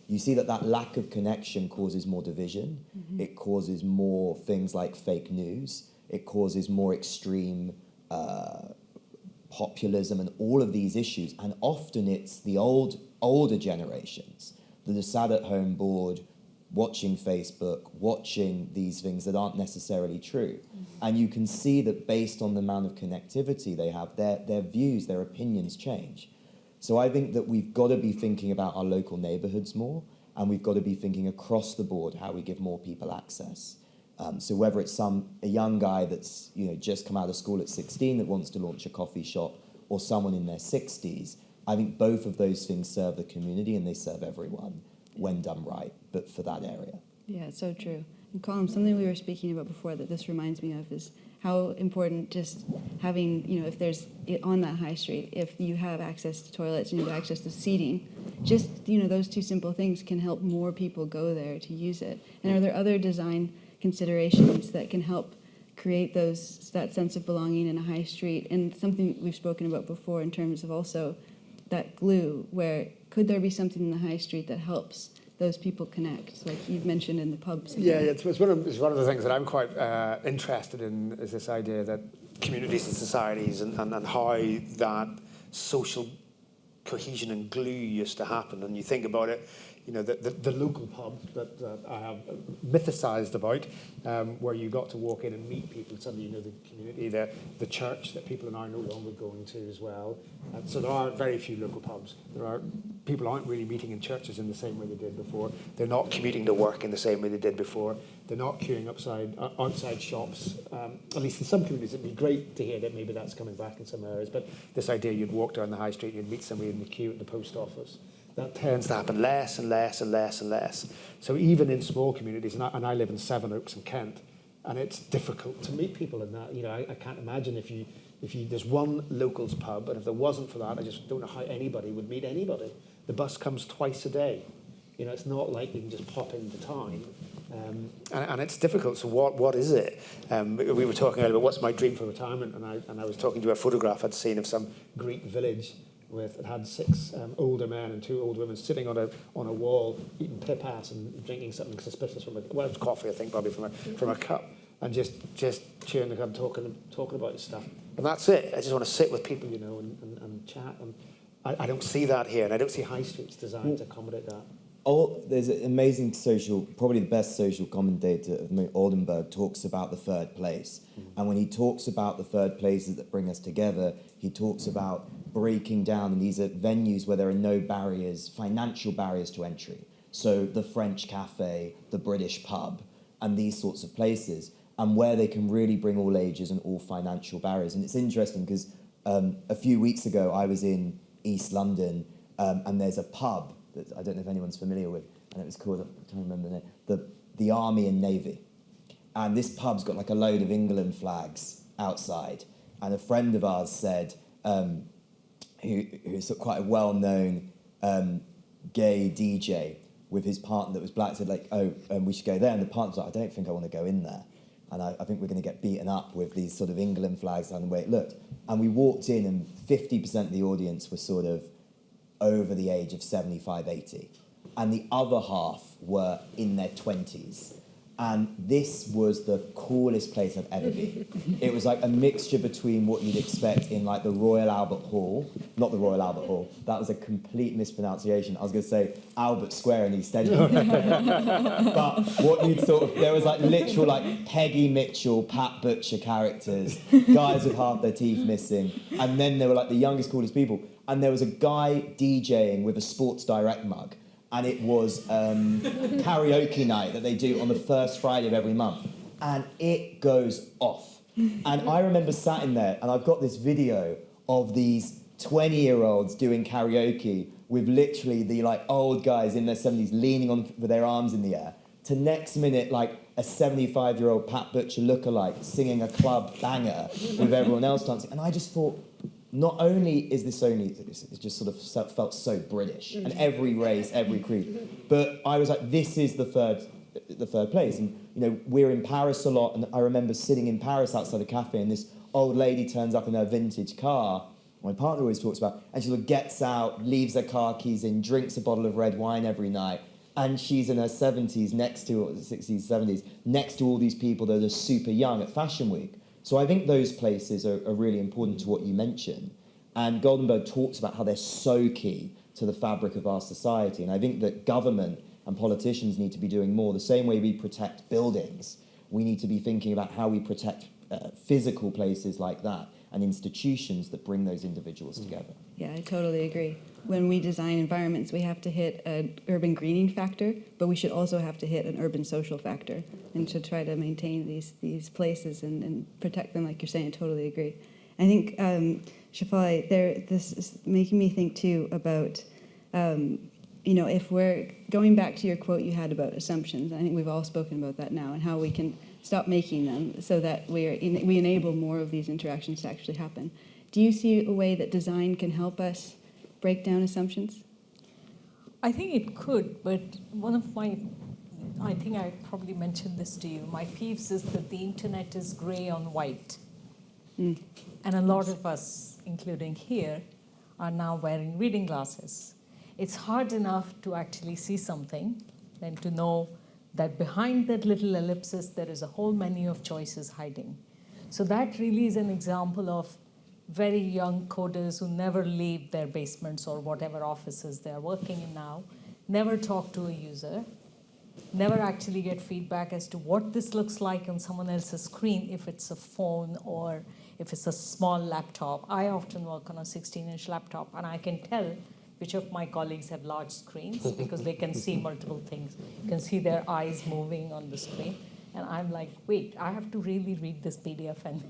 You see that lack of connection causes more division. Mm-hmm. It causes more things like fake news. It causes more extreme populism and all of these issues. And often it's the older generations that are sat at home bored, watching Facebook, watching these things that aren't necessarily true. Mm-hmm. And you can see that based on the amount of connectivity they have, their views, their opinions change. So I think that we've got to be thinking about our local neighbourhoods more, and we've got to be thinking across the board how we give more people access. So whether it's a young guy that's just come out of school at 16 that wants to launch a coffee shop, or someone in their 60s, I think both of those things serve the community and they serve everyone when done right, but for that area. Yeah, it's so true. And Colin, something we were speaking about before that this reminds me of is how important just having, if there's on that high street, if you have access to toilets and you have access to seating, just, those two simple things can help more people go there to use it. And are there other design considerations that can help create that sense of belonging in a high street? And something we've spoken about before in terms of also that glue, where could there be something in the high street that helps those people connect, like you've mentioned in the pubs? Yeah, it's one of the things that I'm quite interested in, is this idea that communities and societies and how that social cohesion and glue used to happen. And you think about it, the local pub that I have mythicized about, where you got to walk in and meet people, suddenly you know the community, the church that people are now no longer going to as well. So there are very few local pubs. People aren't really meeting in churches in the same way they did before. They're not commuting to work in the same way they did before. They're not queuing outside shops. At least in some communities, it'd be great to hear that maybe that's coming back in some areas. But this idea you'd walk down the high street, you'd meet somebody in the queue at the post office, that tends to happen less and less and less and less. So even in small communities, and I live in Sevenoaks in Kent, and it's difficult to meet people in that. I can't imagine if there's one locals pub, and if there wasn't for that, I just don't know how anybody would meet anybody. The bus comes twice a day. It's not like you can just pop into town. And it's difficult. So what is it? We were talking earlier about what's my dream for retirement, and I was talking to a photograph I'd seen of some Greek village it had 6 older men and 2 old women sitting on a wall eating pipas and drinking something suspicious it was coffee, I think, probably from a cup, and just chewing the gum, talking about this stuff. And that's it. I just want to sit with people, and chat. And I don't see that here, and I don't see high streets designed to accommodate that. There's an amazing probably the best social commentator, Oldenburg, talks about the third place. And when he talks about the third places that bring us together, he talks about breaking down, and these are venues where there are no barriers, financial barriers to entry. So the French cafe, the British pub, and these sorts of places, and where they can really bring all ages and all financial barriers. And it's interesting because a few weeks ago I was in East London, and there's a pub that I don't know if anyone's familiar with, and it was called, I'm trying to remember the name, the Army and Navy. And this pub's got like a load of England flags outside. And a friend of ours said, who's quite a well-known gay DJ with his partner that was black, said we should go there. And the partner was like, I don't think I want to go in there. And I think we're going to get beaten up with these sort of England flags and the way it looked. And we walked in, and 50% of the audience was sort of over the age of 75, 80. And the other half were in their 20s. And this was the coolest place I've ever been. It was like a mixture between what you'd expect in like the Royal Albert Hall, not the Royal Albert Hall, that was a complete mispronunciation. I was going to say Albert Square in East End. But what you'd there was like literal like Peggy Mitchell, Pat Butcher characters, guys with half their teeth missing. And then there were like the youngest, coolest people. And there was a guy DJing with a Sports Direct mug. And it was karaoke night that they do on the first Friday of every month. And it goes off. And I remember sat in there, and I've got this video of these 20-year-olds doing karaoke with literally the like old guys in their 70s leaning on with their arms in the air, to next minute like a 75-year-old Pat Butcher lookalike singing a club banger with everyone else dancing. And I just thought, not only is this it just sort of felt so British, and every race, every creed, but I was like, this is the third place. And we're in Paris a lot, and I remember sitting in Paris outside a cafe, and this old lady turns up in her vintage car, my partner always talks about, and she sort of gets out, leaves her car keys in, drinks a bottle of red wine every night, and she's in her 70s next to, 60s, 70s, next to all these people that are super young at Fashion Week. So I think those places are really important to what you mentioned. And Goldenberg talks about how they're so key to the fabric of our society. And I think that government and politicians need to be doing more. The same way we protect buildings, we need to be thinking about how we protect physical places like that and institutions that bring those individuals together. Yeah, I totally agree. when we design environments, we have to hit an urban greening factor, but we should also have to hit an urban social factor and to try to maintain these places and protect them, like you're saying. I totally agree. I think, Shafali, this is making me think too about, if we're going back to your quote you had about assumptions. I think we've all spoken about that now and how we can stop making them so that we enable more of these interactions to actually happen. Do you see a way that design can help us break down assumptions? I think it could, but one of I think I probably mentioned this to you, my peeves is that the internet is gray on white. And a lot of us, including here, are now wearing reading glasses. It's hard enough to actually see something than to know that behind that little ellipsis, there is a whole menu of choices hiding. So that really is an example of very young coders who never leave their basements or whatever offices they're working in now, never talk to a user, never actually get feedback as to what this looks like on someone else's screen, if it's a phone or if it's a small laptop. I often work on a 16-inch laptop, and I can tell which of my colleagues have large screens because they can see multiple things. You can see their eyes moving on the screen. And I'm like, wait, I have to really read this PDF, and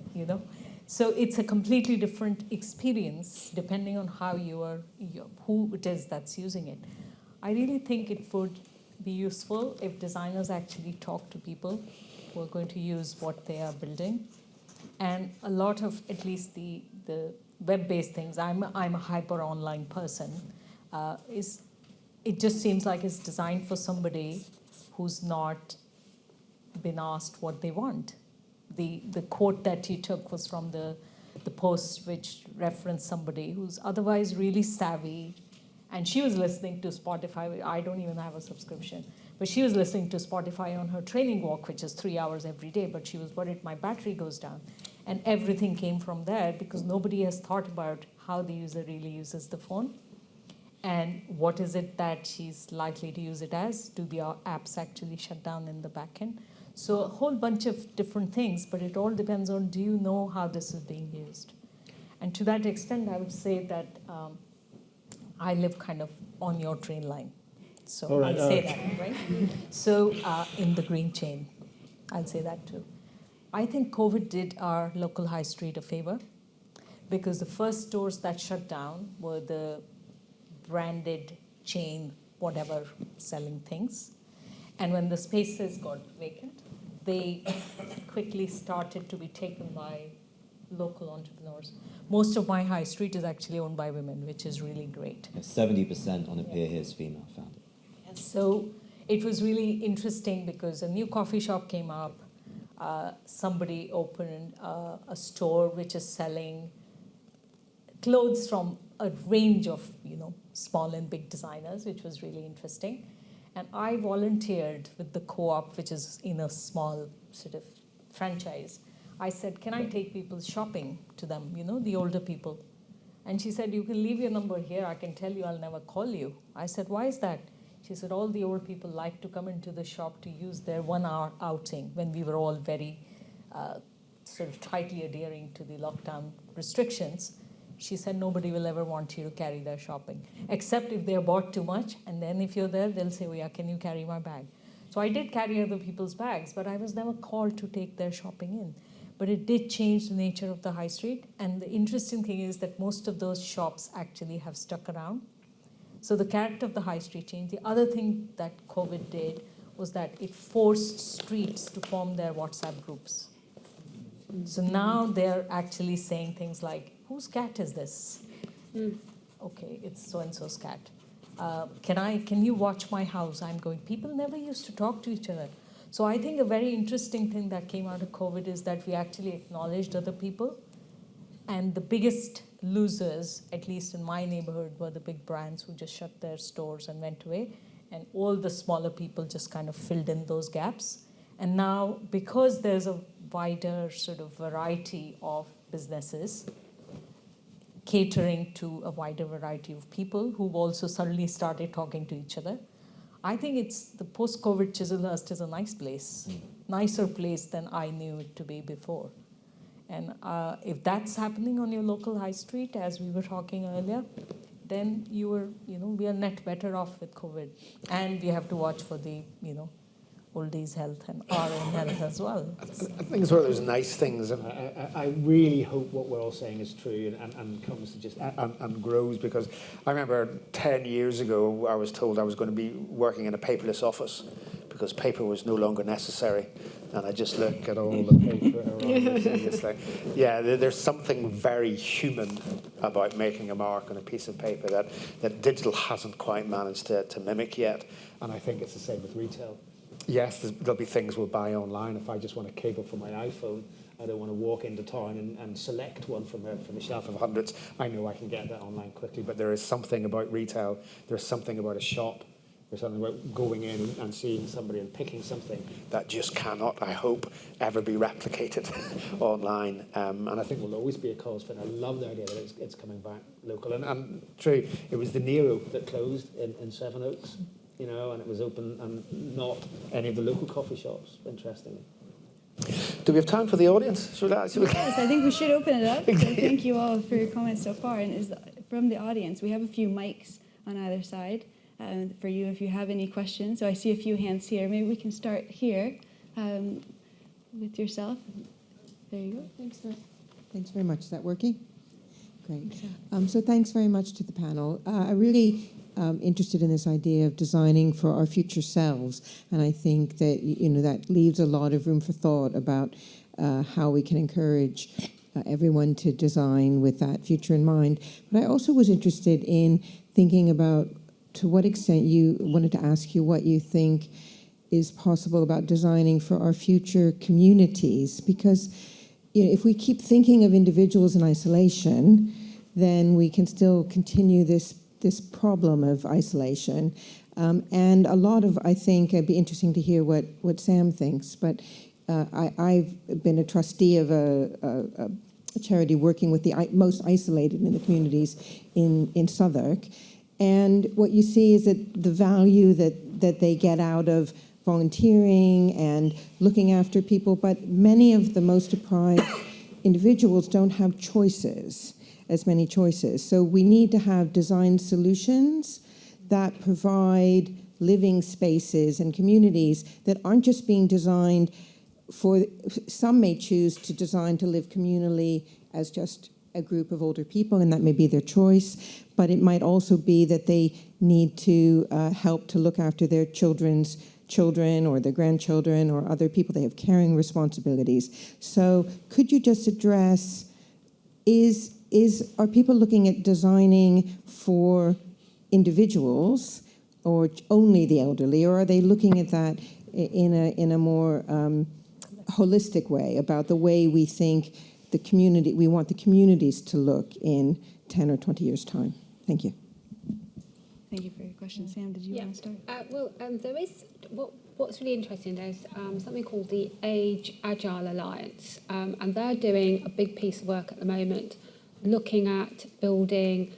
So it's a completely different experience depending on how who it is that's using it. I really think it would be useful if designers actually talk to people who are going to use what they are building. And a lot of, at least the web-based things, I'm a hyper online person, it just seems like it's designed for somebody who's not been asked what they want. The quote that you took was from the post which referenced somebody who's otherwise really savvy, and she was listening to Spotify. I don't even have a subscription, but she was listening to Spotify on her training walk, which is 3 hours every day, but she was worried my battery goes down. And everything came from there because nobody has thought about how the user really uses the phone and what is it that she's likely to use it as. Do the apps actually shut down in the back end? So a whole bunch of different things, but it all depends on, do you know how this is being used? And to that extent, I would say that I live kind of on your train line. So I'll say that, right? So in the green chain, I'll say that too. I think COVID did our local high street a favor because the first stores that shut down were the branded chain, whatever, selling things. And when the spaces got vacant, they quickly started to be taken by local entrepreneurs. Most of my high street is actually owned by women, which is really great. 70% on a peer here is female founded. And so it was really interesting because a new coffee shop came up. Somebody opened a store which is selling clothes from a range of small and big designers, which was really interesting. And I volunteered with the co-op, which is in a small sort of franchise. I said, can I take people shopping to them, the older people? And she said, you can leave your number here. I can tell you I'll never call you. I said, why is that? She said, all the old people like to come into the shop to use their 1 hour outing when we were all very sort of tightly adhering to the lockdown restrictions. She said, nobody will ever want you to carry their shopping, except if they're bought too much. And then if you're there, they'll say, oh yeah, can you carry my bag? So I did carry other people's bags, but I was never called to take their shopping in. But it did change the nature of the high street. And the interesting thing is that most of those shops actually have stuck around. So the character of the high street changed. The other thing that COVID did was that it forced streets to form their WhatsApp groups. So now they're actually saying things like, whose cat is this? Okay, it's so-and-so's cat. Can you watch my house? I'm going, people never used to talk to each other. So I think a very interesting thing that came out of COVID is that we actually acknowledged other people. And the biggest losers, at least in my neighborhood, were the big brands who just shut their stores and went away. And all the smaller people just kind of filled in those gaps. And now, because there's a wider sort of variety of businesses catering to a wider variety of people who've also suddenly started talking to each other, I think it's the post-COVID Chislehurst is a nice place, nicer place than I knew it to be before. And if that's happening on your local high street, as we were talking earlier, then we are net better off with COVID. And we have to watch for the, oldies health and our own health as well. I think it's one of those nice things, and I really hope what we're all saying is true and comes to just and grows, because I remember 10 years ago I was told I was going to be working in a paperless office because paper was no longer necessary, and I just look at all the paper around us and it's like, yeah, there's something very human about making a mark on a piece of paper that digital hasn't quite managed to mimic yet, and I think it's the same with retail. Yes, there'll be things we'll buy online. If I just want a cable for my iPhone, I don't want to walk into town and select one from a shelf of hundreds. I know I can get that online quickly, but there is something about retail. There's something about a shop. There's something about going in and seeing somebody and picking something that just cannot, I hope, ever be replicated online. And I think will always be a cause for it. I love the idea that it's coming back local. And true, it was the Nero that closed in Sevenoaks. And it was open and not any of the local coffee shops, interestingly. Do we have time for the audience? Yes, I think we should open it up. So thank you all for your comments so far. And from the audience, we have a few mics on either side for you if you have any questions. So I see a few hands here. Maybe we can start here with yourself. There you go. Thanks very much. Is that working? Great. So thanks very much to the panel. I really interested in this idea of designing for our future selves, and I think that that leaves a lot of room for thought about how we can encourage everyone to design with that future in mind. But I also was interested in thinking about to what extent wanted to ask you what you think is possible about designing for our future communities, because if we keep thinking of individuals in isolation, then we can still continue this problem of isolation. And a lot of, I think, it'd be interesting to hear what Sam thinks, but I've been a trustee of a charity working with the most isolated in the communities in Southwark. And what you see is that the value that they get out of volunteering and looking after people, but many of the most deprived individuals don't have as many choices. So we need to have design solutions that provide living spaces and communities that aren't just being designed for, some may choose to design to live communally as just a group of older people, and that may be their choice, but it might also be that they need to help to look after their children's children or their grandchildren or other people. They have caring responsibilities. So could you just address, are people looking at designing for individuals or only the elderly, or are they looking at that in a more holistic way about the way we think we want the communities to look in 10 or 20 years' time? Thank you. Thank you for your question. Sam, did you want to start? There is, what's really interesting, there's something called the Age Agile Alliance, and they're doing a big piece of work at the moment, looking at building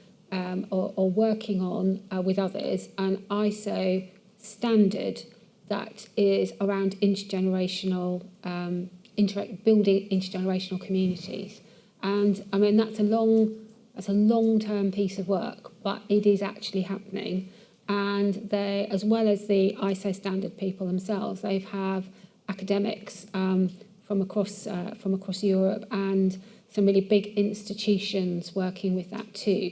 or working on, with others, an ISO standard that is around intergenerational, building intergenerational communities. And I mean, that's a long-term piece of work, but it is actually happening. And they, as well as the ISO standard people themselves, they have academics from across Europe and some really big institutions working with that too.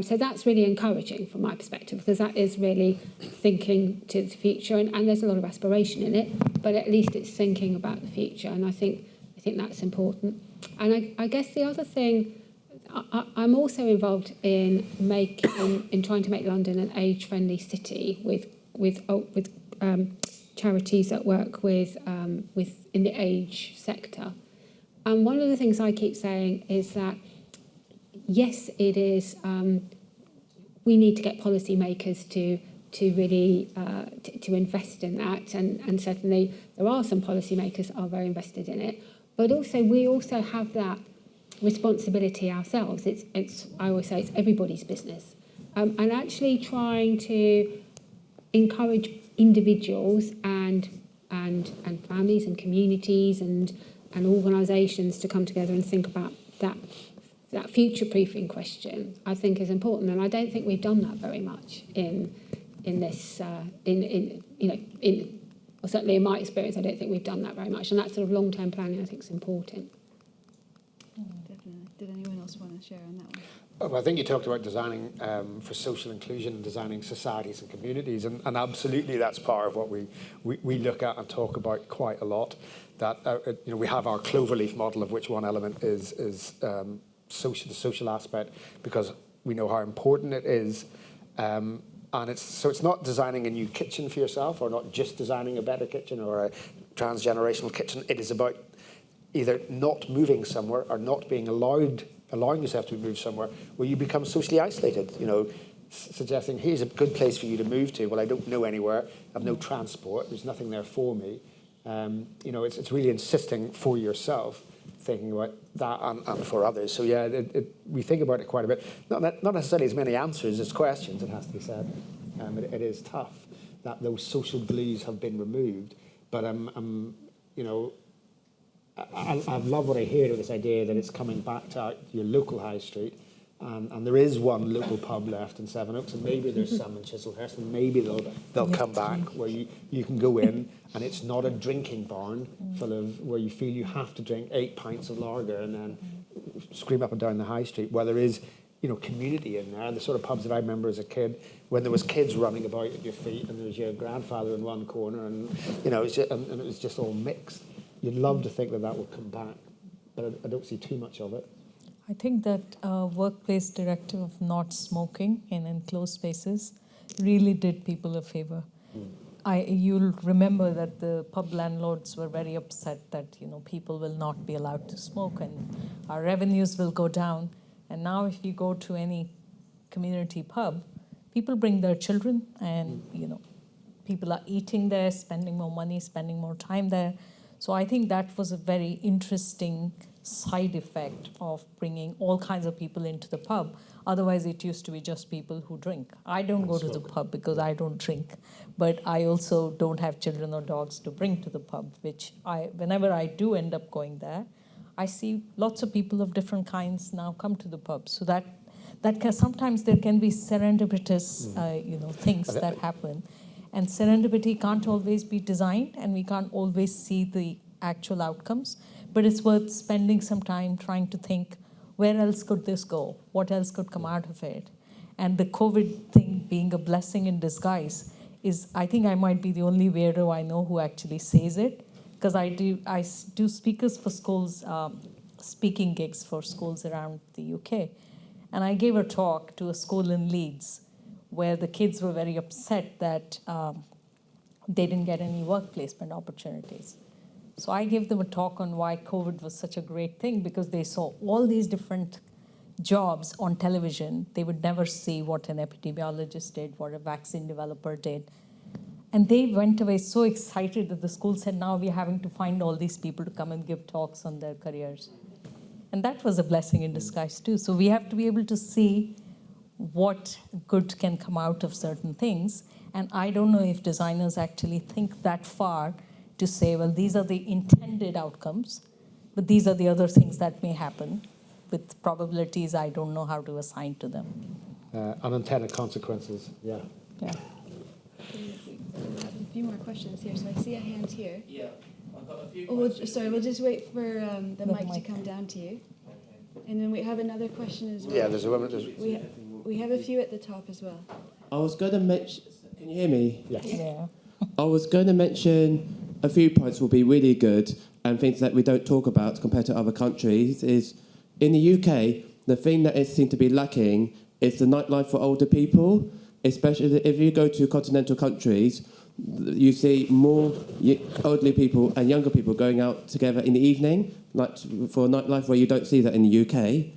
So that's really encouraging from my perspective, because that is really thinking to the future, and there's a lot of aspiration in it, but at least it's thinking about the future, and I think that's important. And I guess the other thing, I'm also involved in trying to make London an age-friendly city with charities that work with in the age sector. And one of the things I keep saying is that, yes, it is, we need to get policymakers to really to invest in that, and certainly there are some policymakers that are very invested in it, but also we also have that responsibility ourselves. I always say it's everybody's business, and actually trying to encourage individuals and families and communities and organisations to come together and think about that that future-proofing question, I think, is important, and I don't think we've done that very much in this, or certainly in my experience, I don't think we've done that very much, and that sort of long-term planning, I think, is important. Definitely. Did anyone else want to share on that one? Well, I think you talked about designing for social inclusion and designing societies and communities, and absolutely that's part of what we look at and talk about quite a lot. That we have our cloverleaf model, of which one element is the social aspect, because we know how important it is. And it's not designing a new kitchen for yourself, or not just designing a better kitchen or a transgenerational kitchen. It is about either not moving somewhere or not being allowing yourself to move somewhere where you become socially isolated. Suggesting, here's a good place for you to move to. Well, I don't know anywhere. I have no transport. There's nothing there for me. It's really insisting for yourself, thinking about that and for others. So yeah, we think about it quite a bit. Not necessarily as many answers as questions, it has to be said. It is tough that those social glues have been removed. But I love what I hear of this idea that it's coming back to your local high street, and there is one local pub left in Sevenoaks, and maybe there's some in Chislehurst, and maybe they'll come back where you can go in, and it's not a drinking barn full of where you feel you have to drink 8 pints of lager and then scream up and down the high street, where there is community in there. The sort of pubs that I remember as a kid, when there was kids running about at your feet, and there was your grandfather in one corner, and it was just all mixed. You'd love to think that will come back, but I don't see too much of it. I think that workplace directive of not smoking in enclosed spaces really did people a favor. You'll remember that the pub landlords were very upset that people will not be allowed to smoke and our revenues will go down. And now if you go to any community pub, people bring their children, and people are eating there, spending more money, spending more time there. So I think that was a very interesting side effect of bringing all kinds of people into the pub. Otherwise, it used to be just people who drink. I don't go to the pub because I don't drink, but I also don't have children or dogs to bring to the pub, which whenever I do end up going there, I see lots of people of different kinds now come to the pub. So that sometimes there can be serendipitous, things that happen. And serendipity can't always be designed, and we can't always see the actual outcomes. But it's worth spending some time trying to think, where else could this go? What else could come out of it? And the COVID thing being a blessing in disguise is, I think I might be the only weirdo I know who actually says it, because I do speakers for schools, speaking gigs for schools around the UK. And I gave a talk to a school in Leeds, where the kids were very upset that they didn't get any work placement opportunities. So I gave them a talk on why COVID was such a great thing, because they saw all these different jobs on television. They would never see what an epidemiologist did, what a vaccine developer did. And they went away so excited that the school said, now we're having to find all these people to come and give talks on their careers. And that was a blessing in disguise too. So we have to be able to see what good can come out of certain things. And I don't know if designers actually think that far to say, well, these are the intended outcomes, but these are the other things that may happen with probabilities I don't know how to assign to them. Unintended consequences, yeah. Yeah. A few more questions here. So I see a hand here. Yeah, I've got a few questions. We'll just wait for the mic to come down to you. And then we have another question as well. Yeah, there's a woman. We have a few at the top as well. I was going to mention... Can you hear me? Yes. Yeah. I was going to mention a few points will be really good, and things that we don't talk about compared to other countries is, in the UK, the thing that seems to be lacking is the nightlife for older people, especially if you go to continental countries. You see more elderly people and younger people going out together in the evening, like for a nightlife where you don't see that in the UK.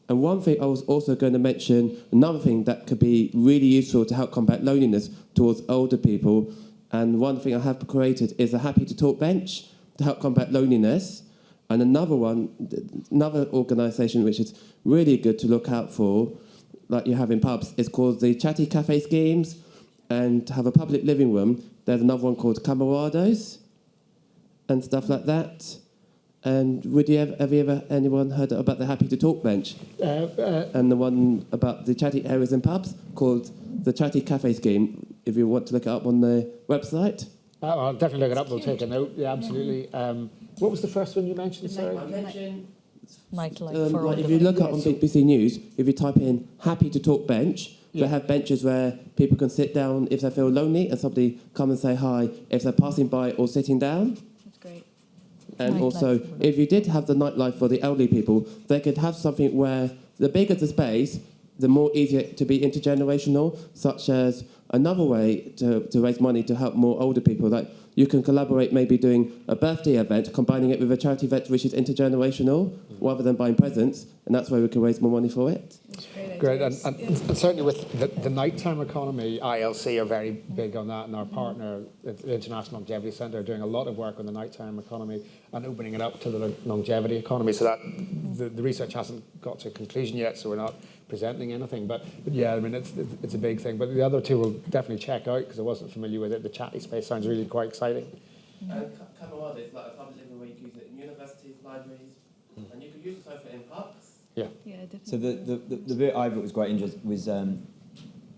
And one thing I was also going to mention, another thing that could be really useful to help combat loneliness towards older people, and one thing I have created is a Happy to Talk bench to help combat loneliness. And another organisation which is really good to look out for, like you have in pubs, is called the Chatty Cafe Schemes, and to have a public living room. There's another one called Camarados and stuff like that. And have you ever anyone heard about the Happy to Talk bench? And the one about the chatty areas in pubs called the Chatty Cafe Scheme, if you want to look it up on the website. I'll definitely look it up. We'll take a note. Yeah, absolutely. What was the first one you mentioned, sorry? Nightlife for if you look up on BBC News, if you type in Happy to Talk bench, they have benches where people can sit down if they feel lonely and somebody come and say hi if they're passing by or sitting down. That's great. And Nightlife. also, if you did have the nightlife for the elderly people, they could have something where the bigger the space, the more easier to be intergenerational, such as another way to raise money to help more older people. Like you can collaborate, maybe doing a birthday event, combining it with a charity event which is intergenerational, rather than buying presents, and that's where we can raise more money for it. Great, and certainly with the nighttime economy, ILC are very big on that, and our partner, the International Longevity Centre, are doing a lot of work on the nighttime economy and opening it up to the longevity economy. So that the research hasn't got to a conclusion yet, so we're not presenting anything. But yeah, I mean, it's a big thing. But the other two will definitely check out because I wasn't familiar with it. The chatty space sounds really quite exciting. And Camarade is like a public living where you can use it in universities, libraries, and you can use the sofa in parks. Yeah. Yeah, definitely. So the bit I thought was quite interesting was,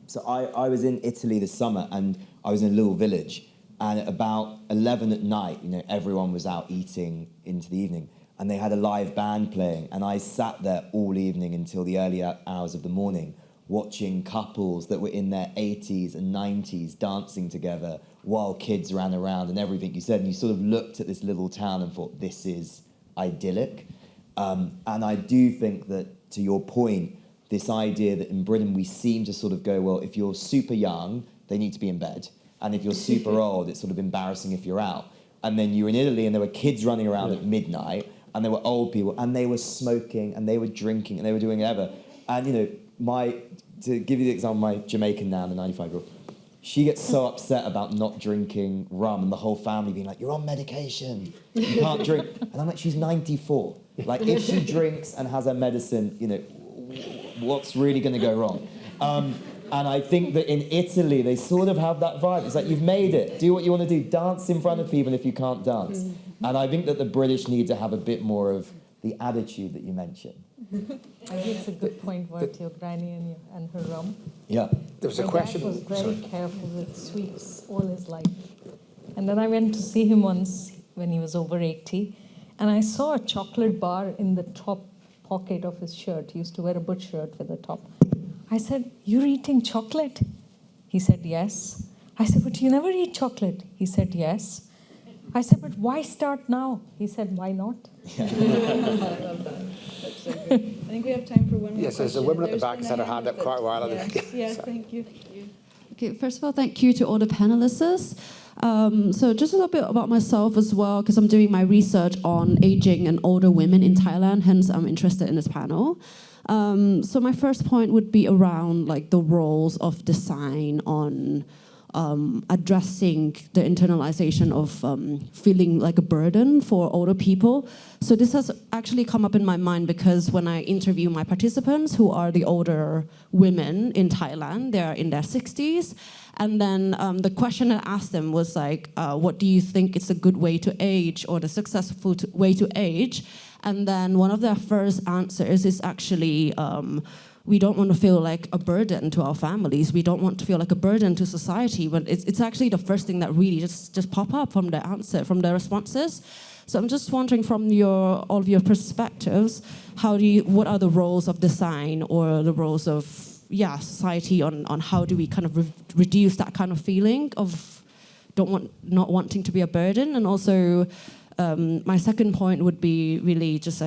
so I was in Italy this summer and I was in a little village, and at about 11 at night, everyone was out eating into the evening, and they had a live band playing, and I sat there all evening until the early hours of the morning watching couples that were in their 80s and 90s dancing together while kids ran around and everything you said, and you sort of looked at this little town and thought, this is idyllic. And I do think that, to your point, this idea that in Britain we seem to sort of go, well, if you're super young, they need to be in bed. And if you're super old, it's sort of embarrassing if you're out. And then you were in Italy and there were kids running around at midnight, and there were old people, and they were smoking, and they were drinking, and they were doing whatever. And, to give you the example, my Jamaican nan, the 95-year-old, she gets so upset about not drinking rum, and the whole family being like, you're on medication, you can't drink. And I'm like, she's 94. Like, if she drinks and has her medicine, what's really going to go wrong? And I think that in Italy, they sort of have that vibe. It's like, you've made it. Do what you want to do. Dance in front of people if you can't dance. And I think that the British need to have a bit more of the attitude that you mentioned. I think it's a good point about your granny and her rum. Yeah. There was a question. My dad was very careful with sweets all his life. And then I went to see him once when he was over 80, and I saw a chocolate bar in the top pocket of his shirt. He used to wear a butch shirt with the top. I said, you're eating chocolate? He said, yes. I said, but you never eat chocolate? He said, yes. I said, but why start now? He said, why not? I love that. That's so good. I think we have time for one more Yes, there's a question. woman at the back who's had her hand up quite a while. Yeah, thank you. Okay, first of all, thank you to all the panelists. So just a little bit about myself as well, because I'm doing my research on aging and older women in Thailand, hence I'm interested in this panel. So my first point would be around the roles of design on addressing the internalization of feeling like a burden for older people. So this has actually come up in my mind because when I interview my participants, who are the older women in Thailand, they're in their 60s, and then the question I asked them was what do you think is a good way to age or the successful way to age? And then one of their first answers is actually, we don't want to feel like a burden to our families. We don't want to feel like a burden to society. But it's actually the first thing that really just pop up from the answer, from the responses. So I'm just wondering, from all of your perspectives, what are the roles of design or the roles of society on how do we kind of reduce that kind of feeling of not wanting to be a burden? And also, my second point would be really just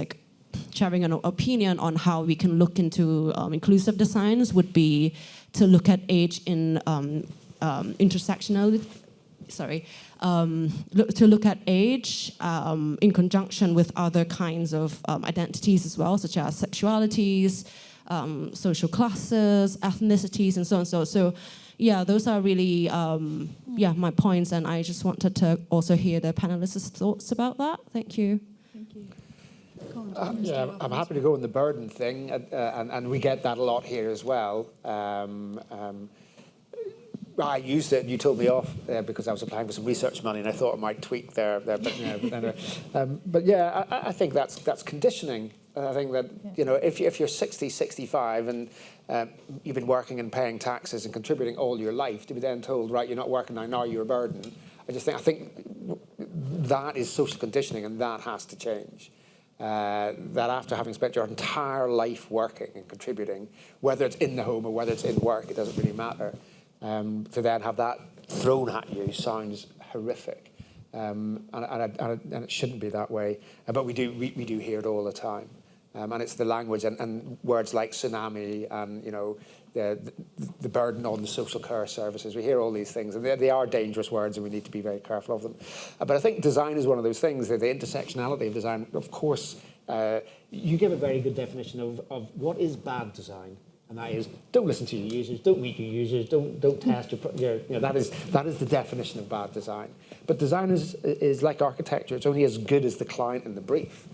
sharing an opinion on how we can look into inclusive designs would be to look at age in intersectionality. To look at age in conjunction with other kinds of identities as well, such as sexualities, social classes, ethnicities, and so on. So those are really my points, and I just wanted to also hear the panelists' thoughts about that. Thank you. Thank you. I'm happy to go on the burden thing, and we get that a lot here as well. I used it, and you told me off because I was applying for some research money, and I thought I might tweak there. But yeah, I think that's conditioning. I think that if you're 60, 65, and you've been working and paying taxes and contributing all your life, to be then told, right, you're not working now you're a burden. I think that is social conditioning, and that has to change. That after having spent your entire life working and contributing, whether it's in the home or whether it's in work, it doesn't really matter. To then have that thrown at you sounds horrific, and it shouldn't be that way. But we do hear it all the time, and it's the language and words like tsunami and the burden on the social care services. We hear all these things, and they are dangerous words, and we need to be very careful of them. But I think design is one of those things, that the intersectionality of design, of course, you give a very good definition of what is bad design, and that is don't listen to your users, don't meet your users, don't test that is the definition of bad design. But design is like architecture; it's only as good as the client and the brief.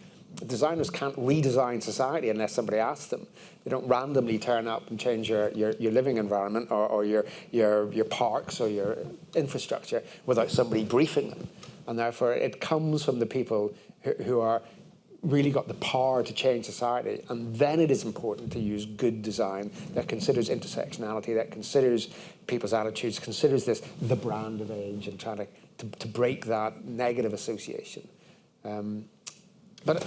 Designers can't redesign society unless somebody asks them. They don't randomly turn up and change your living environment or your parks or your infrastructure without somebody briefing them. And therefore, it comes from the people who are really got the power to change society. And then it is important to use good design that considers intersectionality, that considers people's attitudes, considers the brand of age, and trying to break that negative association. But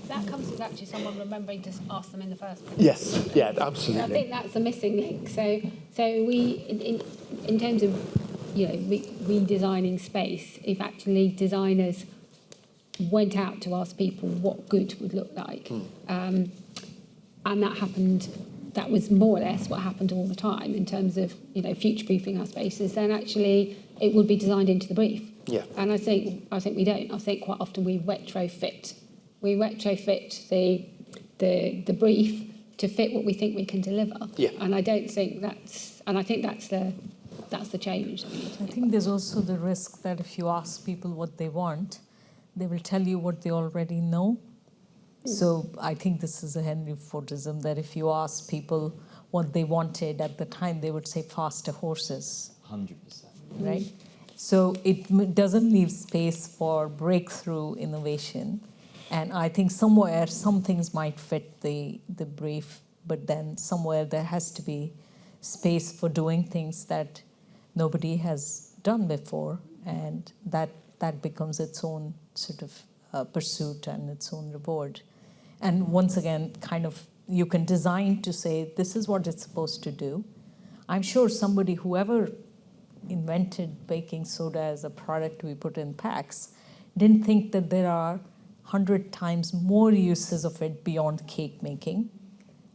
that comes with actually someone remembering to ask them in the first place. Yes, yeah, absolutely. I think that's the missing link. So we, in terms of redesigning space, if actually designers went out to ask people what good would look like, and that was more or less what happened all the time in terms of future-proofing our spaces, then actually it would be designed into the brief. Yeah. And I think we don't. I think quite often we retrofit the brief to fit what we think we can deliver. Yeah. And I don't think that's the change. I think there's also the risk that if you ask people what they want, they will tell you what they already know. So I think this is a Henry Fordism, that if you ask people what they wanted at the time, they would say faster horses. 100%. Right? So it doesn't leave space for breakthrough innovation. And I think somewhere some things might fit the brief, but then somewhere there has to be space for doing things that nobody has done before, and that becomes its own sort of pursuit and its own reward. And once again, kind of, you can design to say, this is what it's supposed to do. I'm sure whoever invented baking soda as a product we put in packs didn't think that there are 100 times more uses of it beyond cake making,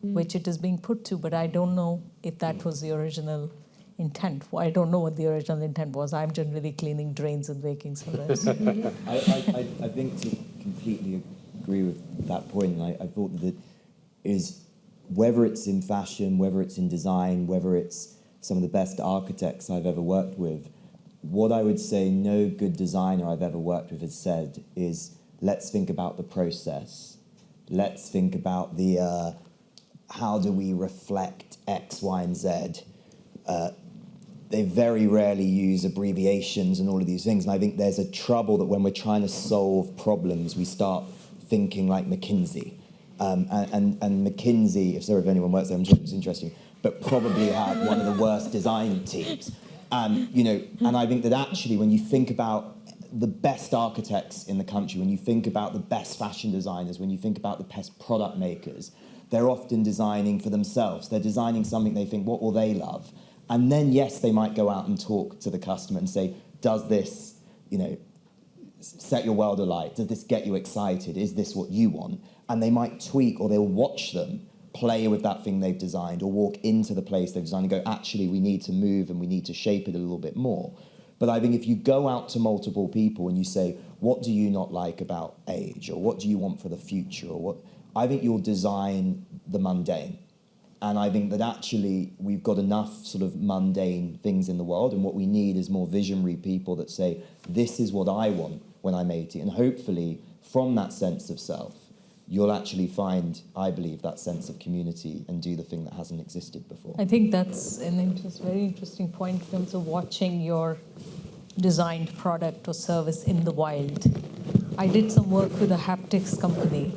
which it is being put to, but I don't know if that was the original intent. I don't know what the original intent was. I'm generally cleaning drains and baking sodas. I think to completely agree with that point, and I thought that is, whether it's in fashion, whether it's in design, whether it's some of the best architects I've ever worked with, what I would say no good designer I've ever worked with has said is, let's think about the process. Let's think about the how do we reflect X, Y, and Z. They very rarely use abbreviations and all of these things. And I think there's a trouble that when we're trying to solve problems, we start thinking like McKinsey. And McKinsey, if anyone works there, I'm sure it's interesting, but probably have one of the worst design teams. And I think that actually when you think about the best architects in the country, when you think about the best fashion designers, when you think about the best product makers, they're often designing for themselves. They're designing something they think, what will they love? And then, yes, they might go out and talk to the customer and say, does this, set your world alight? Does this get you excited? Is this what you want? And they might tweak, or they'll watch them play with that thing they've designed, or walk into the place they've designed and go, actually, we need to move and we need to shape it a little bit more. But I think if you go out to multiple people and you say, what do you not like about age? Or what do you want for the future? I think you'll design the mundane. And I think that actually we've got enough sort of mundane things in the world, and what we need is more visionary people that say, this is what I want when I'm 80. And hopefully from that sense of self, you'll actually find, I believe, that sense of community and do the thing that hasn't existed before. I think that's an very interesting point in terms of watching your designed product or service in the wild. I did some work with a haptics company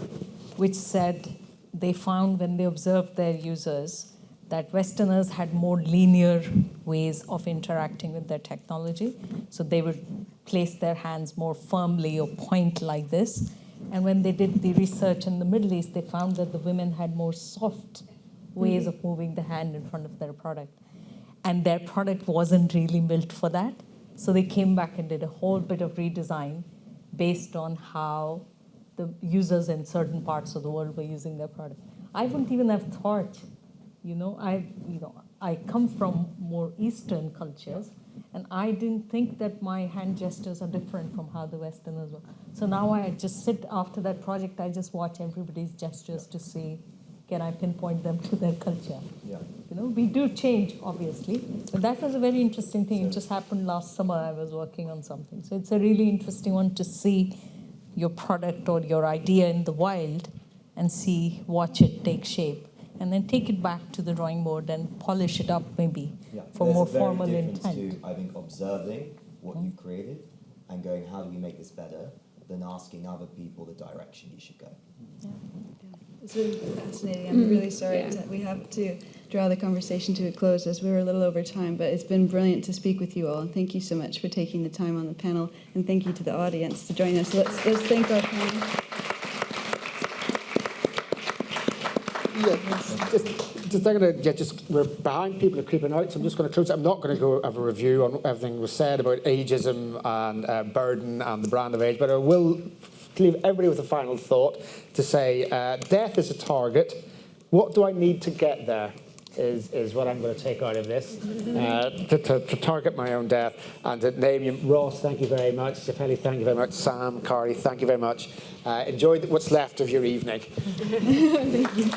which said they found when they observed their users that Westerners had more linear ways of interacting with their technology. So they would place their hands more firmly or point like this. And when they did the research in the Middle East, they found that the women had more soft ways of moving the hand in front of their product. And their product wasn't really built for that. So they came back and did a whole bit of redesign based on how the users in certain parts of the world were using their product. I wouldn't even have thought, I come from more Eastern cultures, and I didn't think that my hand gestures are different from how the Westerners were. So now I just sit after that project, I just watch everybody's gestures to see, can I pinpoint them to their culture? Yeah. We do change, obviously, but that was a very interesting thing. It just happened last summer. I was working on something. So it's a really interesting one to see your product or your idea in the wild and watch it take shape, and then take it back to the drawing board and polish it up maybe for more formal intent. There's a very difference to, I think, observing what you've created and going, how do we make this better, than asking other people the direction you should go. Yeah. It's really fascinating. I'm really sorry we have to draw the conversation to a close as we were a little over time, but it's been brilliant to speak with you all. And thank you so much for taking the time on the panel, and thank you to the audience to join us. Let's thank our panel. We're behind, people are creeping out, so I'm just going to close. I'm not going to go have a review on everything was said about ageism and burden and the brand of age, but I will leave everybody with a final thought to say, death is a target. What do I need to get there is what I'm going to take out of this, to target my own death and to name you. Ross, thank you very much. Shefali, thank you very much. Sam, Kari, thank you very much. Enjoy what's left of your evening. Thank you.